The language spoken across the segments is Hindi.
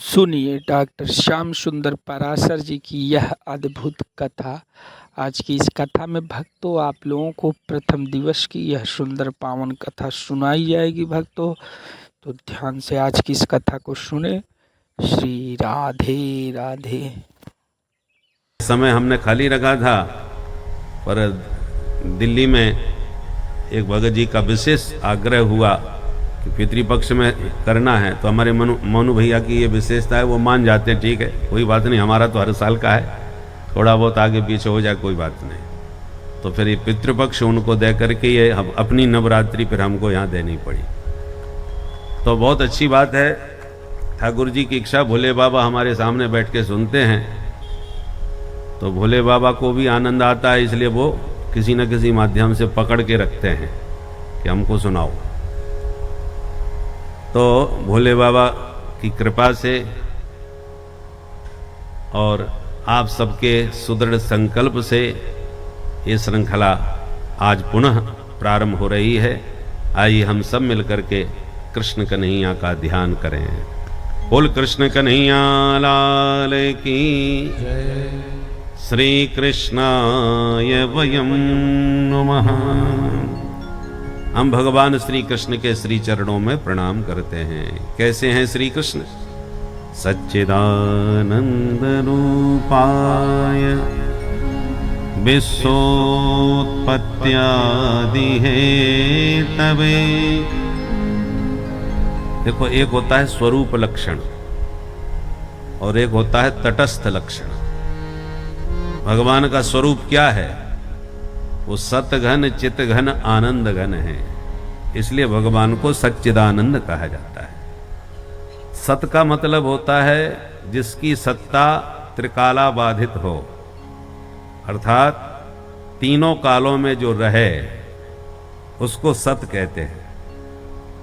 सुनिए डॉक्टर श्याम सुंदर पराशर जी की यह अद्भुत कथा। आज की इस कथा में भक्तों आप लोगों को प्रथम दिवस की यह सुंदर पावन कथा सुनाई जाएगी। भक्तों तो ध्यान से आज की इस कथा को सुने। श्री राधे राधे। समय हमने खाली रखा था, पर दिल्ली में एक भगत जी का विशेष आग्रह हुआ कि पितृपक्ष में करना है, तो हमारे मोनू भैया की ये विशेषता है, वो मान जाते हैं, ठीक है कोई बात नहीं, हमारा तो हर साल का है, थोड़ा बहुत आगे पीछे हो जाए कोई बात नहीं। तो फिर ये पितृपक्ष उनको दे करके ये अपनी नवरात्रि फिर हमको यहाँ देनी पड़ी। तो बहुत अच्छी बात है, ठाकुर जी की इच्छा, भोले बाबा हमारे सामने बैठ के सुनते हैं, तो भोले बाबा को भी आनंद आता है, इसलिए वो किसी न किसी माध्यम से पकड़ के रखते हैं कि हमको सुनाओ। तो भोले बाबा की कृपा से और आप सबके सुदृढ़ संकल्प से ये श्रृंखला आज पुनः प्रारंभ हो रही है। आइए हम सब मिलकर के कृष्ण कन्हैया का ध्यान करें। बोल कृष्ण कन्हैया लाल की जय। श्री कृष्णाय वयं नमः। हम भगवान श्री कृष्ण के श्री चरणों में प्रणाम करते हैं। कैसे हैं श्री कृष्ण? सच्चिदानंद रूपाय विश्वोत्पत्त्यादि हेतवे। देखो, एक होता है स्वरूप लक्षण और एक होता है तटस्थ लक्षण। भगवान का स्वरूप क्या है? वो सत घन चित घन आनंद घन है, इसलिए भगवान को सच्चिदानंद कहा जाता है। सत का मतलब होता है जिसकी सत्ता त्रिकाला बाधित हो, अर्थात तीनों कालों में जो रहे उसको सत कहते हैं।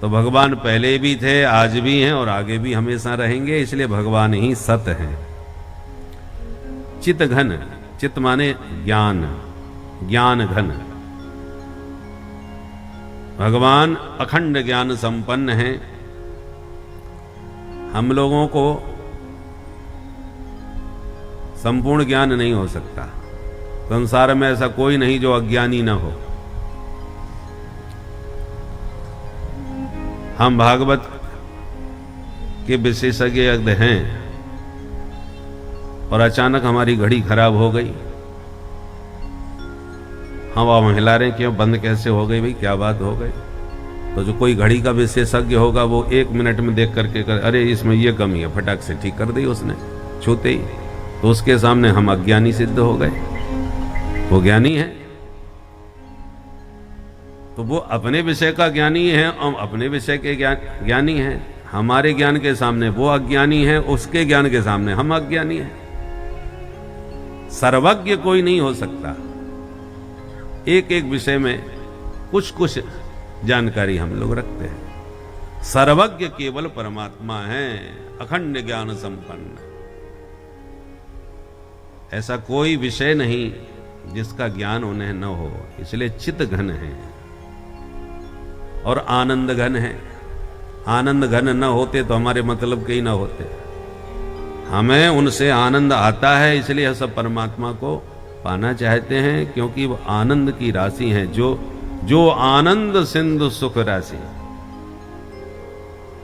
तो भगवान पहले भी थे, आज भी हैं और आगे भी हमेशा रहेंगे, इसलिए भगवान ही सत हैं। चित घन, चित माने ज्ञान, ज्ञान घन। भगवान अखंड ज्ञान संपन्न हैं। हम लोगों को संपूर्ण ज्ञान नहीं हो सकता। संसार में ऐसा कोई नहीं जो अज्ञानी ना हो। हम भागवत के विशेषज्ञ हैं और अचानक हमारी घड़ी खराब हो गई, हम अब हिला रहे हैं, क्यों बंद कैसे हो गई भाई, क्या बात हो गई? तो जो कोई घड़ी का विशेषज्ञ होगा वो 1 मिनट में देख करके अरे इसमें ये कमी है, फटाक से ठीक कर दी उसने छूते ही। तो उसके सामने हम अज्ञानी सिद्ध हो गए, वो ज्ञानी है। तो वो अपने विषय का ज्ञानी है, हम अपने विषय के ज्ञानी हैं। हमारे ज्ञान के सामने वो अज्ञानी है, उसके ज्ञान के सामने हम अज्ञानी हैं। सर्वज्ञ कोई नहीं हो सकता। एक एक विषय में कुछ कुछ जानकारी हम लोग रखते हैं। सर्वज्ञ केवल परमात्मा है, अखंड ज्ञान संपन्न। ऐसा कोई विषय नहीं जिसका ज्ञान उन्हें न हो, इसलिए चित घन है और आनंद घन है। आनंद घन न होते तो हमारे मतलब के ही न होते। हमें उनसे आनंद आता है, इसलिए सब परमात्मा को पाना चाहते हैं, क्योंकि वो आनंद की राशि है। जो आनंद सिंधु सुख राशि।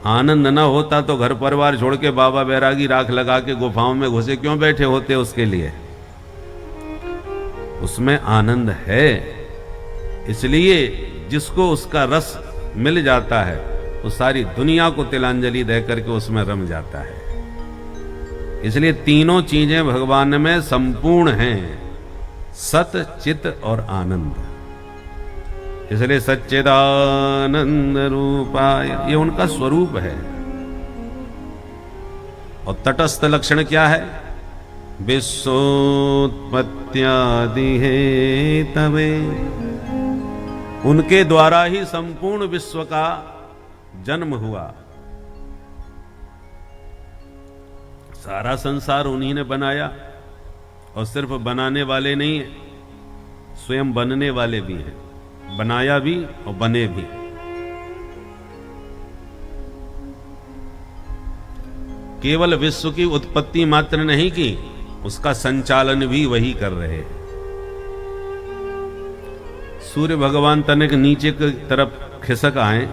आनंद न होता तो घर परिवार छोड़ के बाबा बैरागी राख लगा के गुफाओं में घुसे क्यों बैठे होते? उसके लिए उसमें आनंद है, इसलिए जिसको उसका रस मिल जाता है वो सारी दुनिया को तिलांजलि दे करके उसमें रम जाता है। इसलिए तीनों चीजें भगवान में संपूर्ण हैं, सत चित और आनंद। इसलिए सच्चिदानंद रूपाय, ये उनका स्वरूप है। और तटस्थ लक्षण क्या है? विश्वोत्पत्त्यादि हेतवे। उनके द्वारा ही संपूर्ण विश्व का जन्म हुआ। सारा संसार उन्हीं ने बनाया, और सिर्फ बनाने वाले नहीं है, स्वयं बनने वाले भी हैं। बनाया भी और बने भी। केवल विश्व की उत्पत्ति मात्र नहीं की, उसका संचालन भी वही कर रहे हैं। सूर्य भगवान तनिक नीचे की तरफ खिसक आए,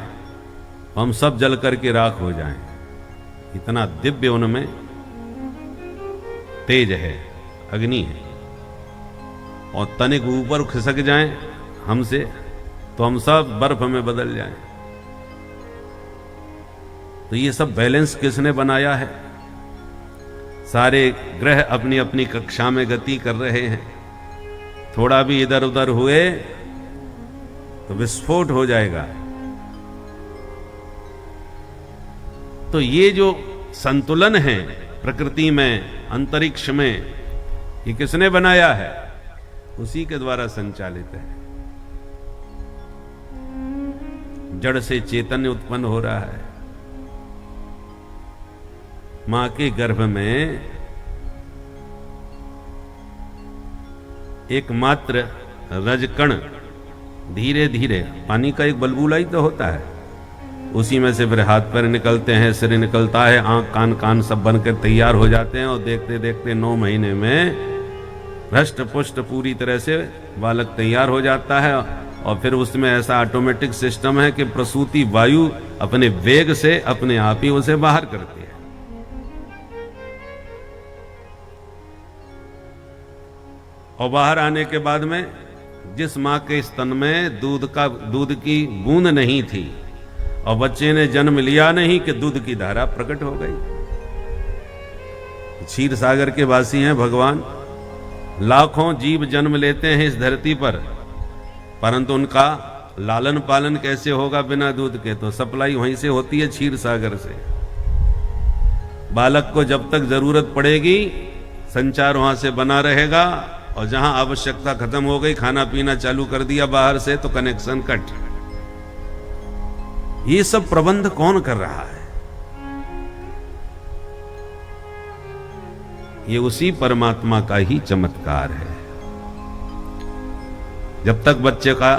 हम सब जल करके राख हो जाएं। इतना दिव्य उनमें तेज है, अग्नि है। और तनिक ऊपर खिसक जाएं हमसे तो हम सब बर्फ में बदल जाएं। तो ये सब बैलेंस किसने बनाया है? सारे ग्रह अपनी अपनी कक्षा में गति कर रहे हैं। थोड़ा भी इधर उधर हुए तो विस्फोट हो जाएगा। तो ये जो संतुलन है प्रकृति में, अंतरिक्ष में, ये किसने बनाया है? उसी के द्वारा संचालित है। जड़ से चैतन्य उत्पन्न हो रहा है। मां के गर्भ में एकमात्र रजकण धीरे धीरे, पानी का एक बलबूला ही तो होता है, उसी में से फिर हाथ पैर निकलते हैं, सिर निकलता है, आंख कान कान सब बनकर तैयार हो जाते हैं। और देखते देखते 9 महीने में हृष्ट पुष्ट पूरी तरह से बालक तैयार हो जाता है। और फिर उसमें ऐसा ऑटोमेटिक सिस्टम है कि प्रसूति वायु अपने वेग से अपने आप ही उसे बाहर करती है। और बाहर आने के बाद में जिस मां के स्तन में दूध की बूंद नहीं थी और बच्चे ने जन्म लिया नहीं कि दूध की धारा प्रकट हो गई। क्षीर सागर के वासी हैं भगवान। लाखों जीव जन्म लेते हैं इस धरती पर, परंतु उनका लालन पालन कैसे होगा बिना दूध के? तो सप्लाई वहीं से होती है, क्षीर सागर से। बालक को जब तक जरूरत पड़ेगी संचार वहां से बना रहेगा, और जहां आवश्यकता खत्म हो गई, खाना पीना चालू कर दिया बाहर से, तो कनेक्शन कट। ये सब प्रबंध कौन कर रहा है? ये उसी परमात्मा का ही चमत्कार है। जब तक बच्चे का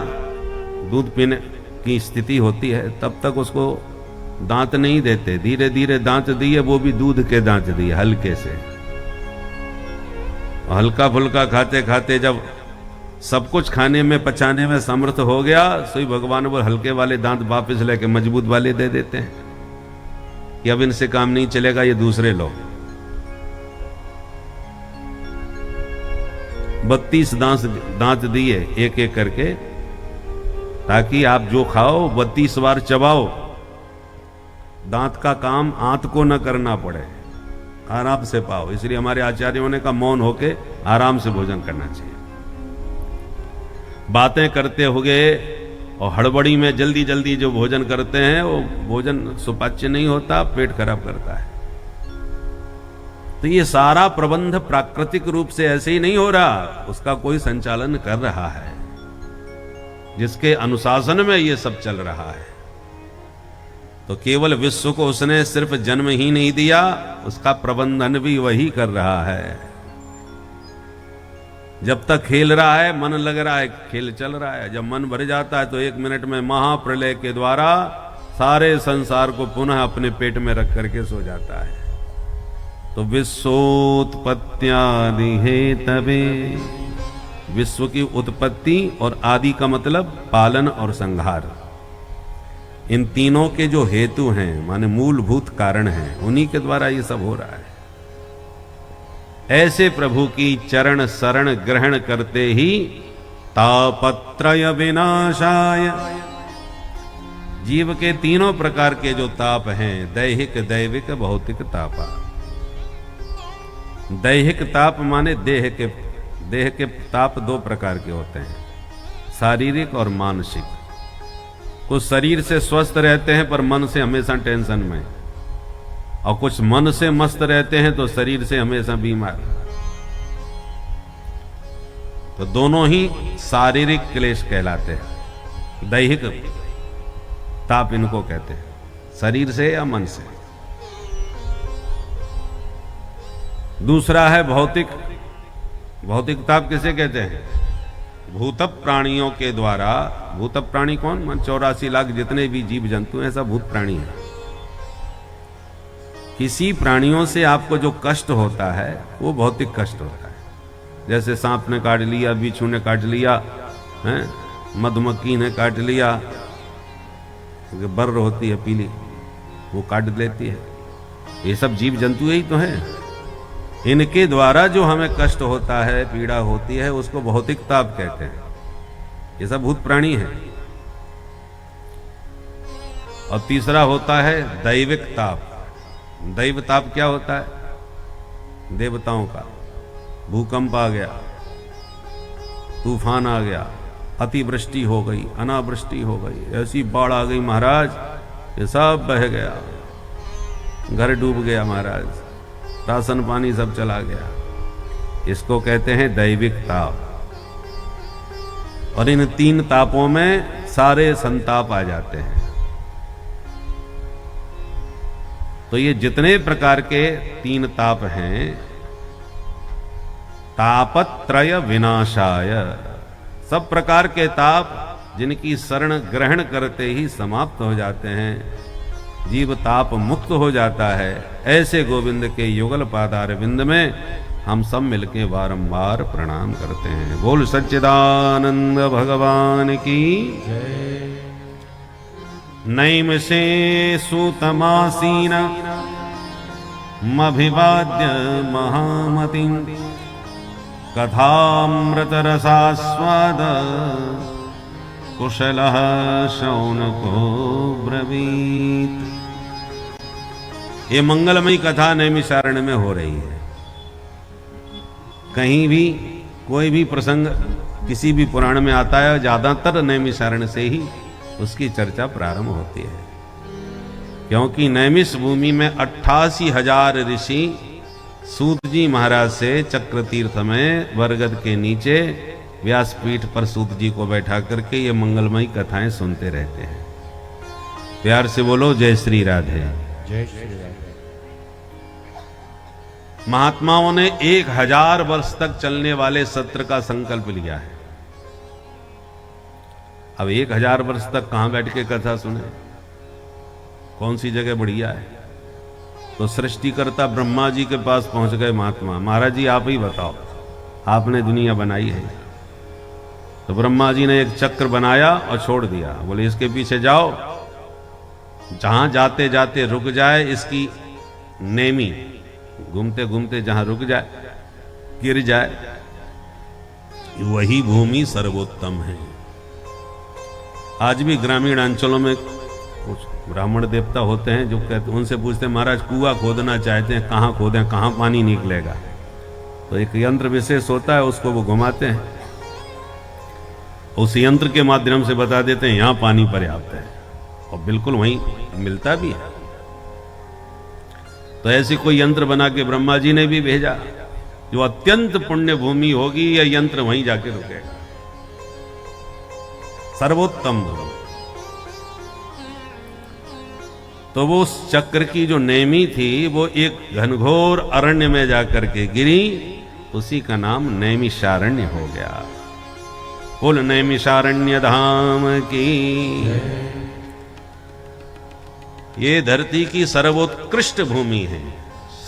दूध पीने की स्थिति होती है तब तक उसको दांत नहीं देते। धीरे धीरे दांत दिए, वो भी दूध के दांत दिए, हल्के से। हल्का फुल्का खाते खाते जब सब कुछ खाने में पचाने में समर्थ हो गया, सोई भगवान वो हल्के वाले दांत वापस लेके मजबूत वाले दे देते हैं कि अब इनसे काम नहीं चलेगा, ये दूसरे लो। 32 दांत दिए एक एक करके, ताकि आप जो खाओ 32 बार चबाओ। दांत का काम आंत को न करना पड़े, आराम से पाओ। इसलिए हमारे आचार्यों ने कहा मौन होके आराम से भोजन करना चाहिए। बातें करते हुए और हड़बड़ी में जल्दी जल्दी जो भोजन करते हैं वो भोजन सुपाच्य नहीं होता, पेट खराब करता है। तो ये सारा प्रबंध प्राकृतिक रूप से ऐसे ही नहीं हो रहा, उसका कोई संचालन कर रहा है, जिसके अनुशासन में ये सब चल रहा है। तो केवल विश्व को उसने सिर्फ जन्म ही नहीं दिया, उसका प्रबंधन भी वही कर रहा है। जब तक खेल रहा है, मन लग रहा है, खेल चल रहा है। जब मन भर जाता है तो 1 मिनट में महाप्रलय के द्वारा सारे संसार को पुनः अपने पेट में रख करके सो जाता है। तो विश्वोत्पत्त्यादि हेतवे, विश्व की उत्पत्ति और आदि का मतलब पालन और संहार। इन तीनों के जो हेतु हैं, माने मूलभूत कारण हैं, उन्हीं के द्वारा ये सब हो रहा है। ऐसे प्रभु की चरण शरण ग्रहण करते ही तापत्रय विनाशाय, जीव के तीनों प्रकार के जो ताप हैं, दैहिक दैविक भौतिक तापा। दैहिक ताप माने देह के ताप 2 प्रकार के होते हैं, शारीरिक और मानसिक। कुछ शरीर से स्वस्थ रहते हैं पर मन से हमेशा टेंशन में, और कुछ मन से मस्त रहते हैं तो शरीर से हमेशा बीमार। तो दोनों ही शारीरिक क्लेश कहलाते हैं। दैहिक ताप इनको कहते हैं, शरीर से या मन से। दूसरा है भौतिक। भौतिक ताप किसे कहते हैं? भूत प्राणियों के द्वारा। भूत प्राणी कौन? 84 लाख जितने भी जीव जंतु हैं सब भूत प्राणी हैं। किसी प्राणियों से आपको जो कष्ट होता है वो भौतिक कष्ट होता है। जैसे सांप ने काट लिया, बिच्छू ने काट लिया, हैं, मधुमक्खी ने काट लिया, बर्र होती है पीली, वो काट लेती है। ये सब जीव जंतु ही तो हैं। इनके द्वारा जो हमें कष्ट होता है, पीड़ा होती है, उसको भौतिक ताप कहते हैं। ये सब भूत प्राणी हैं। और तीसरा होता है दैविक ताप। दैव ताप क्या होता है? देवताओं का। भूकंप आ गया, तूफान आ गया, अतिवृष्टि हो गई, अनावृष्टि हो गई, ऐसी बाढ़ आ गई महाराज, ये सब बह गया, घर डूब गया महाराज, राशन पानी सब चला गया। इसको कहते हैं दैविक ताप। और इन 3 तापों में सारे संताप आ जाते हैं। तो ये जितने प्रकार के 3 ताप हैं, तापत्रय विनाशाय, सब प्रकार के ताप जिनकी शरण ग्रहण करते ही समाप्त हो जाते हैं, जीव ताप मुक्त हो जाता है, ऐसे गोविंद के युगल पादार विंद में हम सब मिलके बारंबार प्रणाम करते हैं। बोल सच्चिदानंद भगवान की जय। नैम से सूतमासीन मभिवाद्य महामतिं कथामृत रसास्वाद कुशलः शौनको ब्रवीत। ये मंगलमयी कथा नैमिषारण्य में हो रही है। कहीं भी कोई भी प्रसंग किसी भी पुराण में आता है, ज्यादातर नैमिषारण्य से ही उसकी चर्चा प्रारंभ होती है। क्योंकि नैमिष भूमि में 88,000 ऋषि सूत जी महाराज से चक्र तीर्थ में बरगद के नीचे व्यासपीठ पर सूत जी को बैठा करके ये मंगलमयी कथाएं सुनते रहते हैं। प्यार से बोलो जय श्री राधे। जय श्री राधे। महात्माओं ने 1000 वर्ष तक चलने वाले सत्र का संकल्प लिया है। अब 1000 वर्ष तक कहां बैठ के कथा सुने? कौन सी जगह बढ़िया है? तो सृष्टिकर्ता ब्रह्मा जी के पास पहुंच गए महात्मा। महाराज जी आप ही बताओ, आपने दुनिया बनाई है। तो ब्रह्मा जी ने एक चक्र बनाया और छोड़ दिया। बोले इसके पीछे जाओ, जहां जाते जाते रुक जाए इसकी नेमी, घूमते घूमते जहां रुक जाए, गिर जाए, वही भूमि सर्वोत्तम है। आज भी ग्रामीण अंचलों में कुछ ब्राह्मण देवता होते हैं जो कहते, उनसे पूछते हैं महाराज कुआं खोदना चाहते हैं, कहां खोदें, कहां पानी निकलेगा? तो एक यंत्र विशेष होता है, उसको वो घुमाते हैं, उस यंत्र के माध्यम से बता देते हैं यहां पानी पर्याप्त है, और बिल्कुल वहीं मिलता भी है। तो ऐसी कोई यंत्र बना के ब्रह्मा जी ने भी भेजा, जो अत्यंत पुण्य भूमि होगी यह यंत्र वहीं जाके रुकेगा, सर्वोत्तम भूमि। तो वो उस चक्र की जो नेमी थी वो एक घनघोर अरण्य में जाकर के गिरी, उसी का नाम नैमिषारण्य हो गया। बोल नैमिषारण्य धाम की। ये धरती की सर्वोत्कृष्ट भूमि है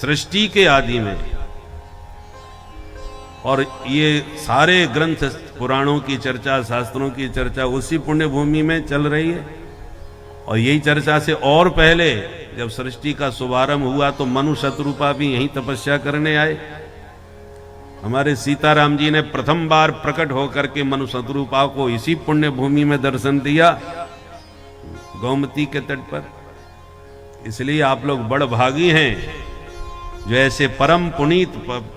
सृष्टि के आदि में, और ये सारे ग्रंथ पुराणों की चर्चा, शास्त्रों की चर्चा उसी पुण्य भूमि में चल रही है। और यही चर्चा से और पहले जब सृष्टि का शुभारंभ हुआ तो मनु शत्रुपा भी यहीं तपस्या करने आए। हमारे सीताराम जी ने प्रथम बार प्रकट होकर के मनु शत्रुपा को इसी पुण्य भूमि में दर्शन दिया, गोमती के तट पर। इसलिए आप लोग बड़ भागी हैं जो ऐसे परम पुनीत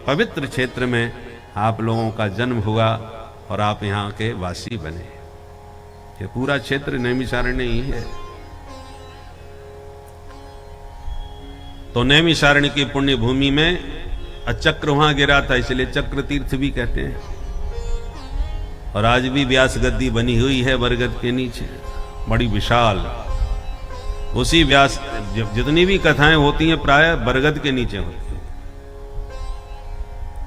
पवित्र क्षेत्र में आप लोगों का जन्म हुआ और आप यहाँ के वासी बने। ये पूरा क्षेत्र नैमिषारण्य ही है। तो नैमिषारण्य की पुण्य भूमि में चक्र वहां गिरा था, इसलिए चक्र तीर्थ भी कहते हैं। और आज भी व्यास गद्दी बनी हुई है बरगद के नीचे, बड़ी विशाल। उसी व्यास जितनी भी कथाएं होती हैं प्राय बरगद के नीचे होती है।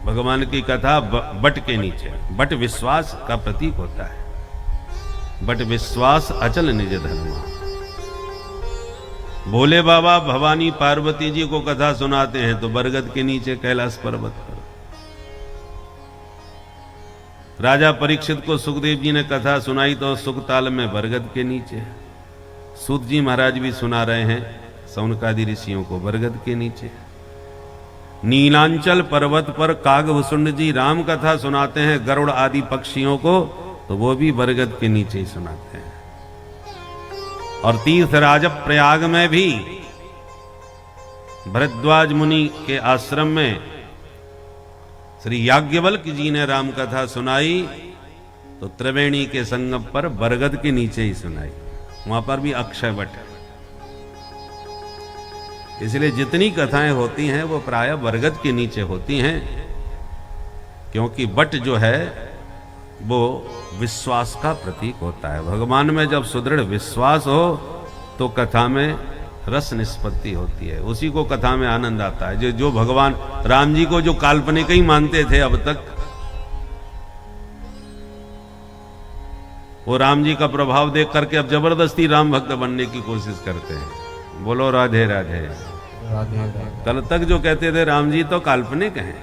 भगवान की कथा बट के नीचे, बट विश्वास का प्रतीक होता है। बट विश्वास अचल निज धर्मा। भोले बाबा भवानी पार्वती जी को कथा सुनाते हैं तो बरगद के नीचे कैलाश पर्वत पर। राजा परीक्षित को सुखदेव जी ने कथा सुनाई तो सुखताल में बरगद के नीचे। सूत जी महाराज भी सुना रहे हैं सौनकादि ऋषियों को बरगद के नीचे। नीलांचल पर्वत पर कागभूषुंड जी राम कथा सुनाते हैं गरुड़ आदि पक्षियों को, तो वो भी बरगद के नीचे ही सुनाते हैं। और तीर्थराज प्रयाग में भी भरद्वाज मुनि के आश्रम में श्री याज्ञवल्क्य जी ने राम कथा सुनाई तो त्रिवेणी के संगम पर बरगद के नीचे ही सुनाई। वहां पर भी अक्षय वट है। इसलिए जितनी कथाएं होती हैं वो प्रायः बरगद के नीचे होती हैं, क्योंकि वट जो है वो विश्वास का प्रतीक होता है। भगवान में जब सुदृढ़ विश्वास हो तो कथा में रस निष्पत्ति होती है, उसी को कथा में आनंद आता है। जो भगवान राम जी को जो काल्पनिक ही मानते थे अब तक, वो राम जी का प्रभाव देख करके अब जबरदस्ती राम भक्त बनने की कोशिश करते हैं। बोलो राधे राधे। कल तक जो कहते थे राम जी तो काल्पनिक हैं,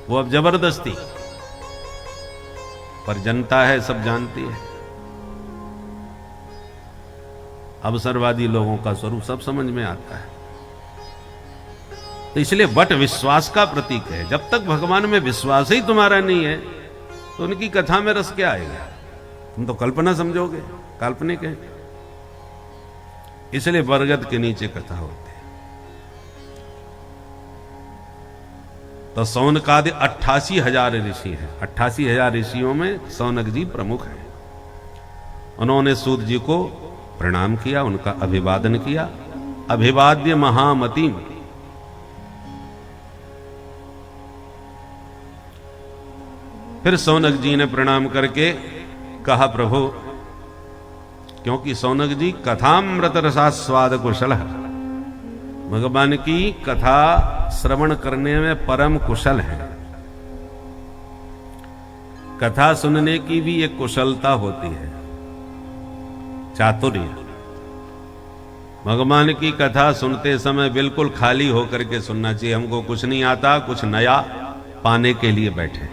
वो अब जबरदस्ती। पर जनता है, सब जानती है। अवसरवादी लोगों का स्वरूप सब समझ में आता है। तो इसलिए वट विश्वास का प्रतीक है। जब तक भगवान में विश्वास ही तुम्हारा नहीं है तो उनकी कथा में रस क्या आएगा? तुम तो कल्पना समझोगे, काल्पनिक है। इसलिए बरगद के नीचे कथा होती है। तो सौनकादि 88,000 ऋषि हैं। 88,000 ऋषियों में सौनक जी प्रमुख हैं। उन्होंने सूत जी को प्रणाम किया, उनका अभिवादन किया। अभिवाद्य महामतिम, फिर सौनक जी ने प्रणाम करके कहा प्रभु, क्योंकि सौनक जी कथामृत रसास्वाद कुशल है, भगवान की कथा श्रवण करने में परम कुशल है। कथा सुनने की भी एक कुशलता होती है, चातुर्य। भगवान की कथा सुनते समय बिल्कुल खाली होकर के सुनना चाहिए। हमको कुछ नहीं आता, कुछ नया पाने के लिए बैठे।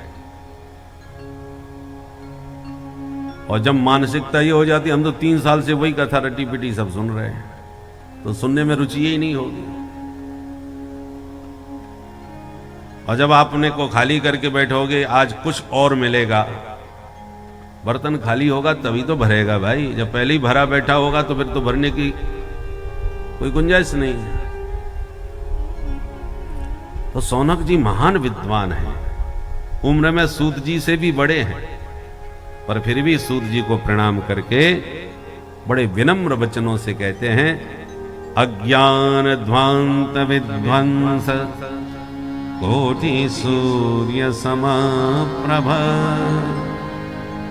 और जब मानसिकता ये हो जाती, हम तो 3 साल से वही कथा रटी पिटी सब सुन रहे हैं, तो सुनने में रुचि ही नहीं होगी। और जब आपने को खाली करके बैठोगे, आज कुछ और मिलेगा, बर्तन खाली होगा तभी तो भरेगा भाई। जब पहले ही भरा बैठा होगा तो फिर तो भरने की कोई गुंजाइश नहीं है। तो सौनक जी महान विद्वान हैं, उम्र में सूत जी से भी बड़े हैं, पर फिर भी सूत जी को प्रणाम करके बड़े विनम्र वचनों से कहते हैं, अज्ञान ध्वांत विध्वंस कोटि सूर्य समप्रभ,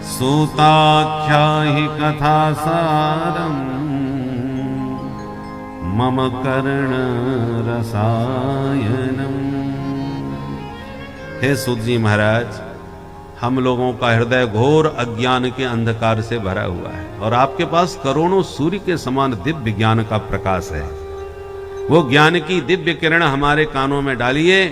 सूताख्या हि कथा सारम मम कर्ण रसायनम। हे सूत जी महाराज, हम लोगों का हृदय घोर अज्ञान के अंधकार से भरा हुआ है और आपके पास करोड़ों सूर्य के समान दिव्य ज्ञान का प्रकाश है। वो ज्ञान की दिव्य किरण हमारे कानों में डालिए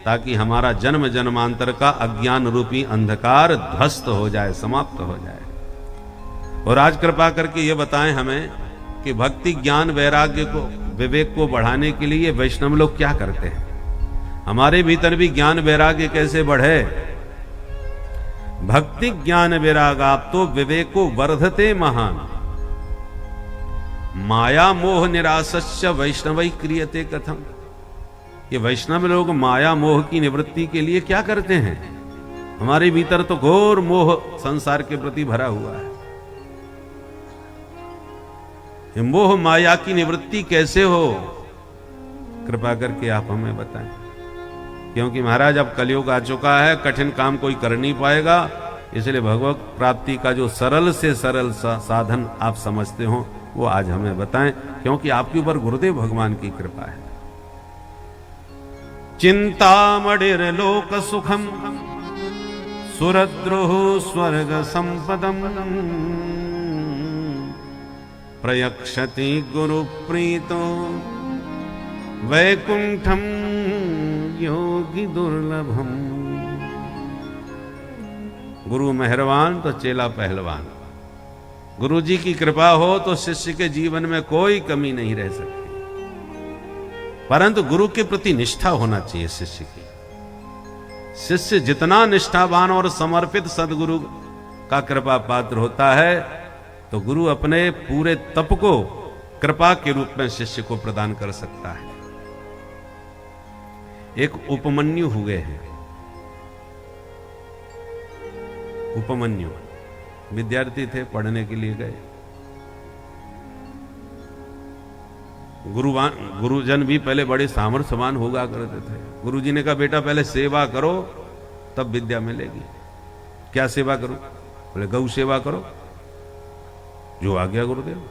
ताकि हमारा जन्म जन्मांतर का अज्ञान रूपी अंधकार ध्वस्त हो जाए, समाप्त हो जाए। और आज कृपा करके ये बताएं हमें कि भक्ति ज्ञान वैराग्य को, विवेक को बढ़ाने के लिए वैष्णव लोग क्या करते हैं? हमारे भीतर भी ज्ञान वैराग्य कैसे बढ़े? भक्ति ज्ञान वैरागाप तो विवेको वर्धते महान, माया मोह निरासस्य वैष्णवै क्रियते कथम। ये वैष्णव लोग माया मोह की निवृत्ति के लिए क्या करते हैं? हमारे भीतर तो घोर मोह संसार के प्रति भरा हुआ है। ये मोह माया की निवृत्ति कैसे हो? कृपा करके आप हमें बताएं, क्योंकि महाराज अब कलयुग आ चुका है, कठिन काम कोई कर नहीं पाएगा। इसलिए भगवत प्राप्ति का जो सरल से सरल साधन आप समझते हो वो आज हमें बताएं, क्योंकि आपके ऊपर गुरुदेव भगवान की कृपा है। चिंतामणिर लोक सुखम सुरद्रोह स्वर्ग संपदम प्रयक्षति गुरु प्रीतो वैकुंठम योगी दुर्लभम। गुरु मेहरबान तो चेला पहलवान। गुरु जी की कृपा हो तो शिष्य के जीवन में कोई कमी नहीं रह सकती, परंतु गुरु के प्रति निष्ठा होना चाहिए शिष्य की। शिष्य जितना निष्ठावान और समर्पित सदगुरु का कृपा पात्र होता है, तो गुरु अपने पूरे तप को कृपा के रूप में शिष्य को प्रदान कर सकता है। एक उपमन्यु हुए हैं। उपमन्यु विद्यार्थी थे, पढ़ने के लिए गए। गुरुजन भी पहले बड़े सामर्थ्यवान होगा करते थे। गुरुजी ने कहा बेटा पहले सेवा करो तब विद्या मिलेगी। क्या सेवा करो? बोले गौ सेवा करो। जो आ गया गुरुदेव।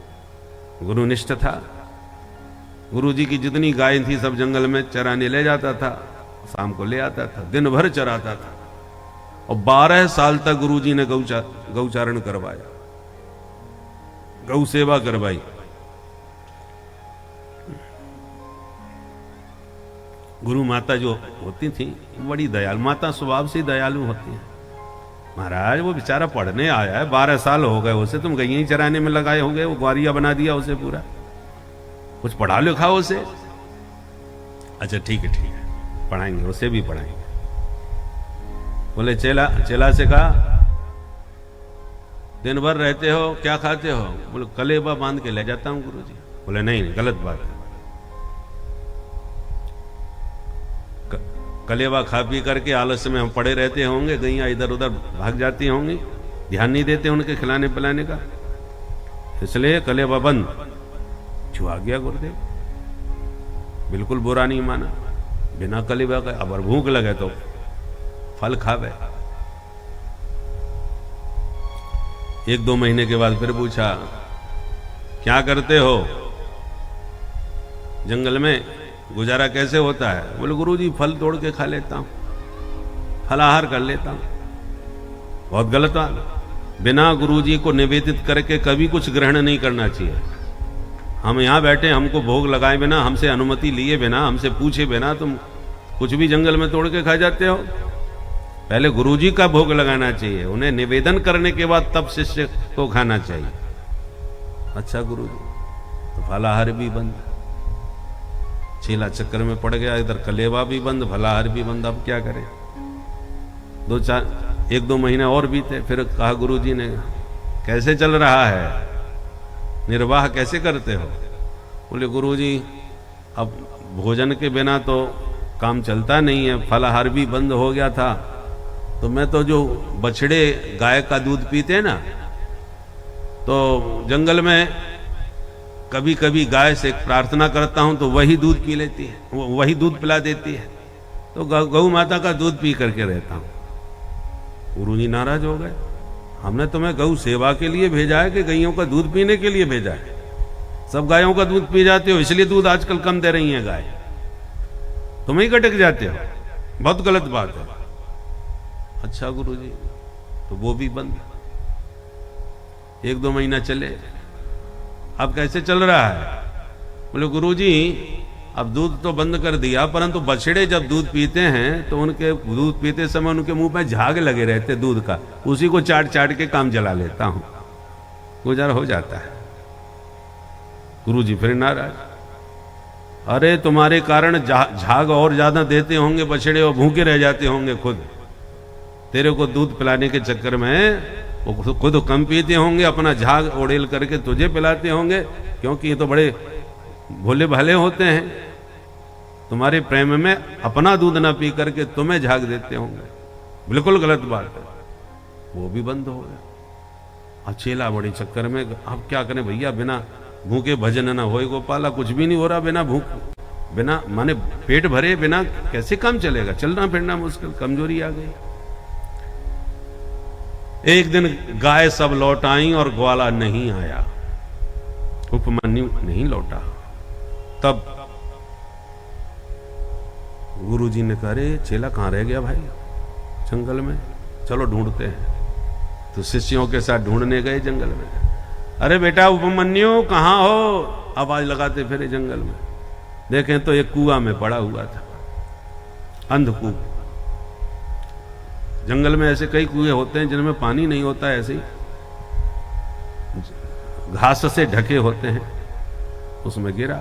गुरुनिष्ठ था। गुरुजी की जितनी गाय थी सब जंगल में चराने ले जाता था, शाम को ले आता था, दिन भर चराता था। और 12 साल तक गुरुजी ने गौचारण करवाया, गौ सेवा करवाई। गुरु माता जो होती थी बड़ी दयालु, माता स्वभाव से दयालु होती है। महाराज वो बेचारा पढ़ने आया है, 12 साल हो गए उसे, तुम गईं चराने में लगाए होंगे, वो ग्वारिया बना दिया उसे पूरा। कुछ पढ़ा लिखा उसे। अच्छा ठीक है पढ़ाएंगे, उसे भी पढ़ाएंगे। बोले चेला से कहा दिन भर रहते हो, क्या खाते हो? बोले कलेबा बांध के ले जाता हूं गुरुजी। बोले नहीं गलत बात है। कलेवा खा पी करके आलस्य में हम पड़े रहते होंगे, गैया इधर उधर भाग जाती होंगी, ध्यान नहीं देते उनके खिलाने पिलाने का, इसलिए कलेवा बंद। जो आ गया गुरुदेव, बिल्कुल बुरा नहीं माना। बिना कलेवा का अब भूख लगे तो फल खावे। 1-2 महीने के बाद फिर पूछा क्या करते हो जंगल में, गुजारा कैसे होता है? बोले गुरुजी फल तोड़ के खा लेता हूं, फलाहार कर लेता हूं। बहुत गलत बात। बिना गुरुजी को निवेदित करके कभी कुछ ग्रहण नहीं करना चाहिए। हम यहां बैठे, हमको भोग लगाए बिना, हमसे अनुमति लिए बिना, हमसे पूछे बिना तुम कुछ भी जंगल में तोड़ के खा जाते हो। पहले गुरुजी का भोग लगाना चाहिए, उन्हें निवेदन करने के बाद तब शिष्य को खाना चाहिए। अच्छा गुरुजी, तो फलाहार भी बंद, चेला चक्कर में पड़ गया, इधर कलेवा भी बंद, फलाहार भी बंद। अब क्या करें? 1-2 महीने और बीते। फिर कहा गुरुजी ने कैसे चल रहा है, निर्वाह कैसे करते हो? बोले गुरुजी अब भोजन के बिना तो काम चलता नहीं है, फलाहार भी बंद हो गया था, तो मैं तो जो बछड़े गाय का दूध पीते ना, तो जंगल में कभी कभी गाय से प्रार्थना करता हूं तो वही दूध पी लेती है, वही दूध पिला देती है, तो गौ माता का दूध पी करके रहता हूं। गुरुजी नाराज हो गए, हमने तुम्हें गौ सेवा के लिए भेजा है कि गैयों का दूध पीने के लिए भेजा है? सब गायों का दूध पी जाते हो, इसलिए दूध आजकल कम दे रही है गाय, तुम ही कटक जाते हो, बहुत गलत बात है। अच्छा गुरुजी, तो वो भी बंद। 1-2 महीना चले। अब कैसे चल रहा है? बोले गुरुजी अब दूध तो बंद कर दिया, परंतु बछड़े जब दूध पीते हैं तो उनके दूध पीते समय उनके मुंह में झाग लगे रहते दूध का, उसी को चाट चाट के काम चला लेता हूं, गुजारा हो जाता है। गुरुजी फिर नाराज, अरे तुम्हारे कारण झाग और ज्यादा देते होंगे बछड़े और भूखे रह जाते होंगे खुद, तेरे को दूध पिलाने के चक्कर में वो खुद कम पीते होंगे, अपना झाग ओढ़ेल करके तुझे पिलाते होंगे, क्योंकि ये तो बड़े भोले भाले होते हैं, तुम्हारे प्रेम में अपना दूध ना पी करके तुम्हें झाग देते होंगे, बिल्कुल गलत बात है। वो भी बंद हो गया। चेला बड़ी चक्कर में, अब क्या करें भैया, बिना भूखे भजन ना होए गोपाला, कुछ भी नहीं हो रहा बिना भूख, बिना माने पेट भरे बिना कैसे काम चलेगा, चलना फिरना मुश्किल, कमजोरी आ गई। एक दिन गाय सब लौट आई और ग्वाला नहीं आया, उपमन्यु नहीं लौटा। तब गुरुजी ने कहा, अरे चेला कहां रह गया भाई जंगल में, चलो ढूंढते हैं। तो शिष्यों के साथ ढूंढने गए जंगल में। अरे बेटा उपमन्यु कहाँ हो? आवाज लगाते फिरे जंगल में, देखें तो एक कुआं में पड़ा हुआ था, अंधकूप। जंगल में ऐसे कई कुएं होते हैं जिनमें पानी नहीं होता, ऐसे ही घास से ढके होते हैं, उसमें गिरा।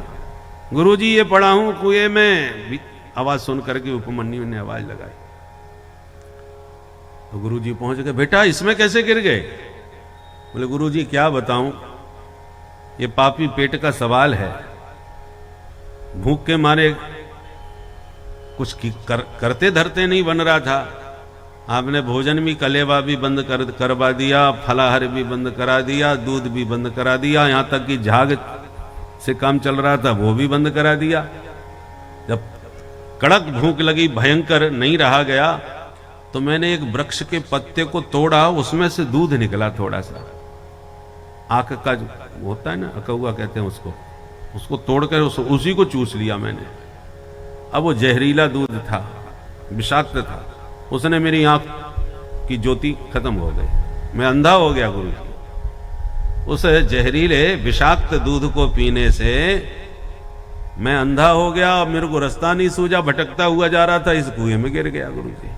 गुरुजी ये पड़ा हूं कुएं में। आवाज सुन करके उपमन्यु ने आवाज लगाई तो गुरुजी पहुंच गए। बेटा इसमें कैसे गिर गए? बोले गुरुजी क्या बताऊं, ये पापी पेट का सवाल है। भूख के मारे कुछ करते धरते नहीं बन रहा था। आपने भोजन भी, कलेवा भी बंद करवा दिया, फलाहार भी बंद करा दिया, दूध भी बंद करा दिया, यहां तक कि झाग से काम चल रहा था वो भी बंद करा दिया। जब कड़क भूख लगी, भयंकर नहीं रहा गया, तो मैंने एक वृक्ष के पत्ते को तोड़ा, उसमें से दूध निकला थोड़ा सा। आंख का जो होता है ना, अकौआ कहते हैं उसको तोड़कर उसी को चूस लिया मैंने। अब वो जहरीला दूध था, विषाक्त था, उसने मेरी आंख की ज्योति खत्म हो गई, मैं अंधा हो गया गुरु जी। उस जहरीले विषाक्त दूध को पीने से मैं अंधा हो गया, मेरे को रास्ता नहीं सूझा, भटकता हुआ जा रहा था, इस कुएं में गिर गया। गुरु जी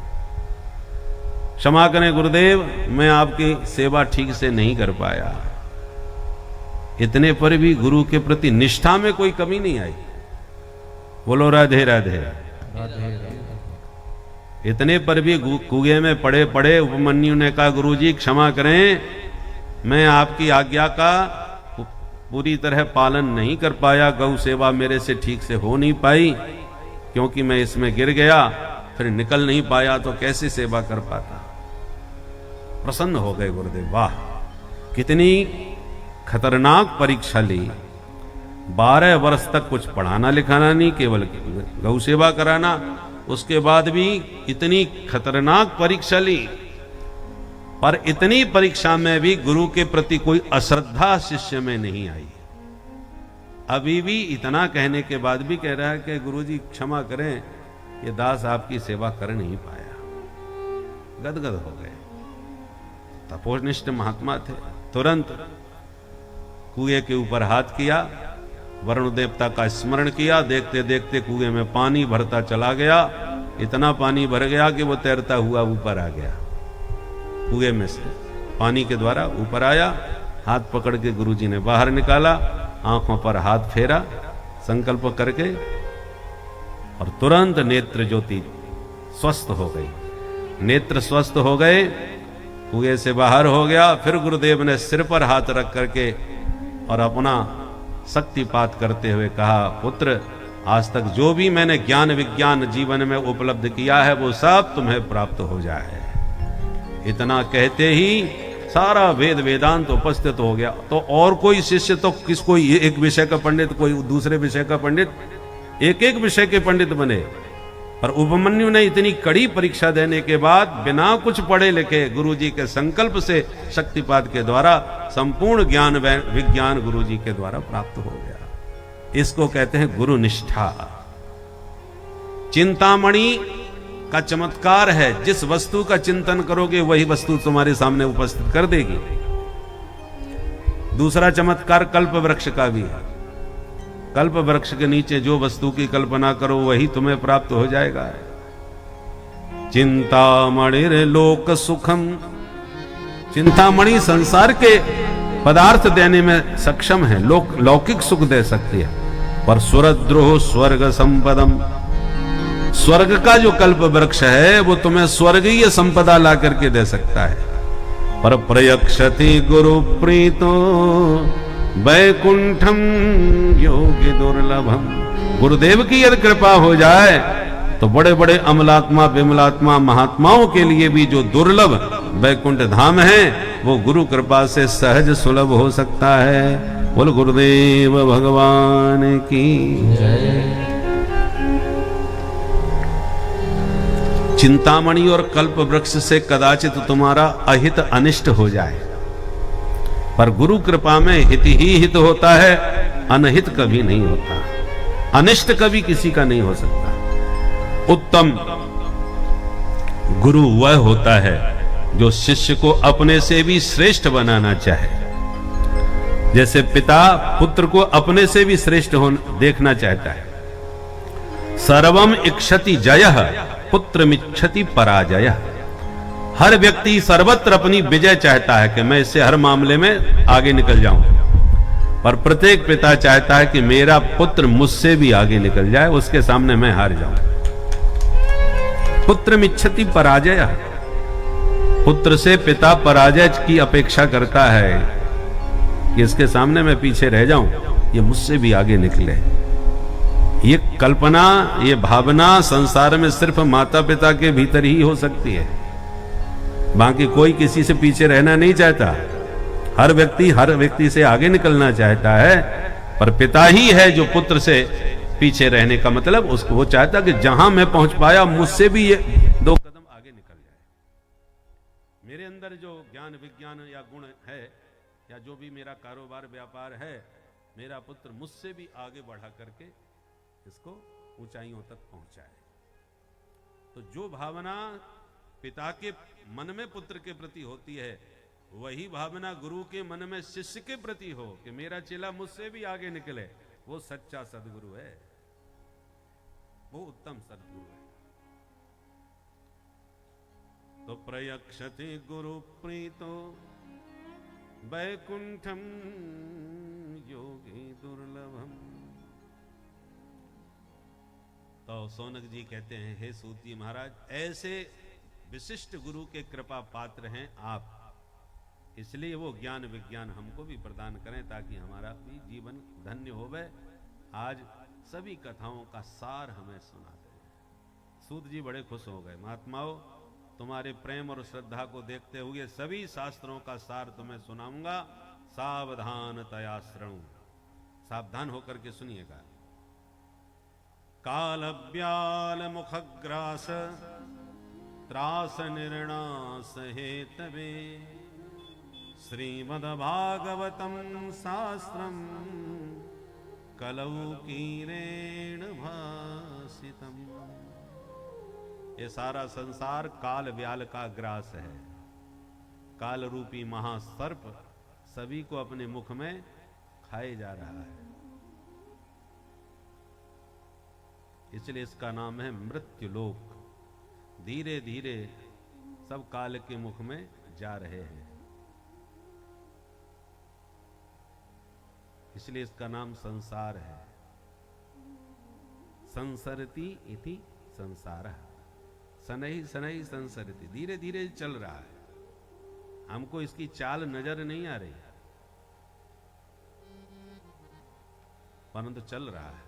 क्षमा करें गुरुदेव, मैं आपकी सेवा ठीक से नहीं कर पाया। इतने पर भी गुरु के प्रति निष्ठा में कोई कमी नहीं आई। बोलो राधे राधे। इतने पर भी कुएं में पड़े पड़े उपमन्यु ने कहा गुरुजी क्षमा करें, मैं आपकी आज्ञा का पूरी तरह पालन नहीं कर पाया, गौ सेवा मेरे से ठीक से हो नहीं पाई, क्योंकि मैं इसमें गिर गया, फिर निकल नहीं पाया तो कैसे सेवा कर पाता। प्रसन्न हो गए गुरुदेव, वाह कितनी खतरनाक परीक्षा ली। 12 वर्ष तक कुछ पढ़ाना लिखाना नहीं, केवल गौ सेवा कराना, उसके बाद भी इतनी खतरनाक परीक्षा ली। पर इतनी परीक्षा में भी गुरु के प्रति कोई अश्रद्धा शिष्य में नहीं आई। अभी भी इतना कहने के बाद भी कह रहा है कि गुरुजी क्षमा करें, ये दास आपकी सेवा कर नहीं पाया। गदगद हो गए। तपोनिष्ठ महात्मा थे। तुरंत कुएं के ऊपर हाथ किया, वरुण देवता का स्मरण किया, देखते देखते कुएं में पानी भरता चला गया। इतना पानी भर गया कि वो तैरता हुआ ऊपर आ गया। कुएं में से पानी के द्वारा ऊपर आया, हाथ पकड़ के गुरुजी ने बाहर निकाला, आंखों पर हाथ फेरा संकल्प करके, और तुरंत नेत्र ज्योति स्वस्थ हो गई। नेत्र स्वस्थ हो गए, कुएं से बाहर हो गया। फिर गुरुदेव ने सिर पर हाथ रख करके और अपना शक्तिपात करते हुए कहा, पुत्र आज तक जो भी मैंने ज्ञान विज्ञान जीवन में उपलब्ध किया है वो सब तुम्हें प्राप्त हो जाए। इतना कहते ही सारा वेद वेदांत उपस्थित हो गया। तो और कोई शिष्य तो किसको एक विषय का पंडित, कोई दूसरे विषय का पंडित, एक एक विषय के पंडित बने। पर उपमन्यु ने इतनी कड़ी परीक्षा देने के बाद बिना कुछ पढ़े लिखे गुरुजी के संकल्प से शक्तिपात के द्वारा संपूर्ण ज्ञान विज्ञान गुरुजी के द्वारा प्राप्त हो गया। इसको कहते हैं गुरु निष्ठा। चिंतामणि का चमत्कार है, जिस वस्तु का चिंतन करोगे वही वस्तु तुम्हारे सामने उपस्थित कर देगी। दूसरा चमत्कार कल्प वृक्ष का भी है। कल्प वृक्ष के नीचे जो वस्तु की कल्पना करो वही तुम्हें प्राप्त हो जाएगा। चिंतामणिर लोक सुखम, चिंतामणि संसार के पदार्थ देने में सक्षम है, लौकिक सुख दे सकती है। पर सुरद्रोह स्वर्ग संपदम, स्वर्ग का जो कल्प वृक्ष है वो तुम्हें स्वर्गीय संपदा ला करके दे सकता है। पर प्रयक्षति गुरु प्रीतो वैकुंठम योगी दुर्लभम, गुरुदेव की यदि कृपा हो जाए तो बड़े बड़े अमलात्मा विमलात्मा महात्माओं के लिए भी जो दुर्लभ वैकुंठ धाम है वो गुरु कृपा से सहज सुलभ हो सकता है। बोल गुरुदेव भगवान की जय। चिंतामणि और कल्प वृक्ष से कदाचित तुम्हारा अहित अनिष्ट हो जाए, पर गुरु कृपा में हित ही हित होता है, अनहित कभी नहीं होता, अनिष्ट कभी किसी का नहीं हो सकता। उत्तम गुरु वह होता है जो शिष्य को अपने से भी श्रेष्ठ बनाना चाहे। जैसे पिता पुत्र को अपने से भी श्रेष्ठ देखना चाहता है। सर्वम इक्षति जयः पुत्रमिच्छति पराजयः। हर व्यक्ति सर्वत्र अपनी विजय चाहता है कि मैं इससे हर मामले में आगे निकल जाऊं, पर प्रत्येक पिता चाहता है कि मेरा पुत्र मुझसे भी आगे निकल जाए, उसके सामने मैं हार जाऊं। पुत्रमिच्छति पराजयः। पुत्र से पिता पराजय की अपेक्षा करता है कि इसके सामने मैं पीछे रह जाऊं, ये मुझसे भी आगे निकले। ये कल्पना, ये भावना संसार में सिर्फ माता पिता के भीतर ही हो सकती है, बाकी कोई किसी से पीछे रहना नहीं चाहता। हर व्यक्ति से आगे निकलना चाहता है, पर पिता ही है जो पुत्र से पीछे रहने का मतलब उसको वो चाहता कि जहां मैं पहुंच पाया मुझसे भी ये 2 कदम आगे निकल जाए। मेरे अंदर जो ज्ञान विज्ञान या गुण है, या जो भी मेरा कारोबार व्यापार है, मेरा पुत्र मुझसे भी आगे बढ़ा करके इसको ऊंचाइयों तक पहुंचाए। तो जो भावना पिता के मन में पुत्र के प्रति होती है, वही भावना गुरु के मन में शिष्य के प्रति हो कि मेरा चेला मुझसे भी आगे निकले, वो सच्चा सदगुरु है, वो उत्तम सदगुरु है। तो प्रयक्षति गुरु प्रीतो वैकुंठम योगी दुर्लभम। तो सौनक जी कहते हैं, हे सूत जी महाराज, ऐसे विशिष्ट गुरु के कृपा पात्र हैं आप, इसलिए वो ज्ञान विज्ञान हमको भी प्रदान करें ताकि हमारा भी जीवन धन्य होवे। आज सभी कथाओं का सार हमें सुनाते हैं। सूत जी बड़े खुश हो गए। महात्माओं, तुम्हारे प्रेम और श्रद्धा को देखते हुए सभी शास्त्रों का सार तुम्हें सुनाऊंगा, सावधानतया श्रृणु। सावधान होकर के सुनिएगा। कालव्याल मुखग्रास त्रास निर्णास हेतवे श्रीमद्भागवतम शास्त्रम कलौ कीरेण भासितम। ये सारा संसार काल व्याल का ग्रास है। काल रूपी महासर्प सभी को अपने मुख में खाए जा रहा है, इसलिए इसका नाम है मृत्युलोक। धीरे धीरे सब काल के मुख में जा रहे हैं, इसलिए इसका नाम संसार है। संसरति इति संसारः, शनैः शनैः संसरति। धीरे धीरे चल रहा है, हमको इसकी चाल नजर नहीं आ रही, परंतु चल रहा है,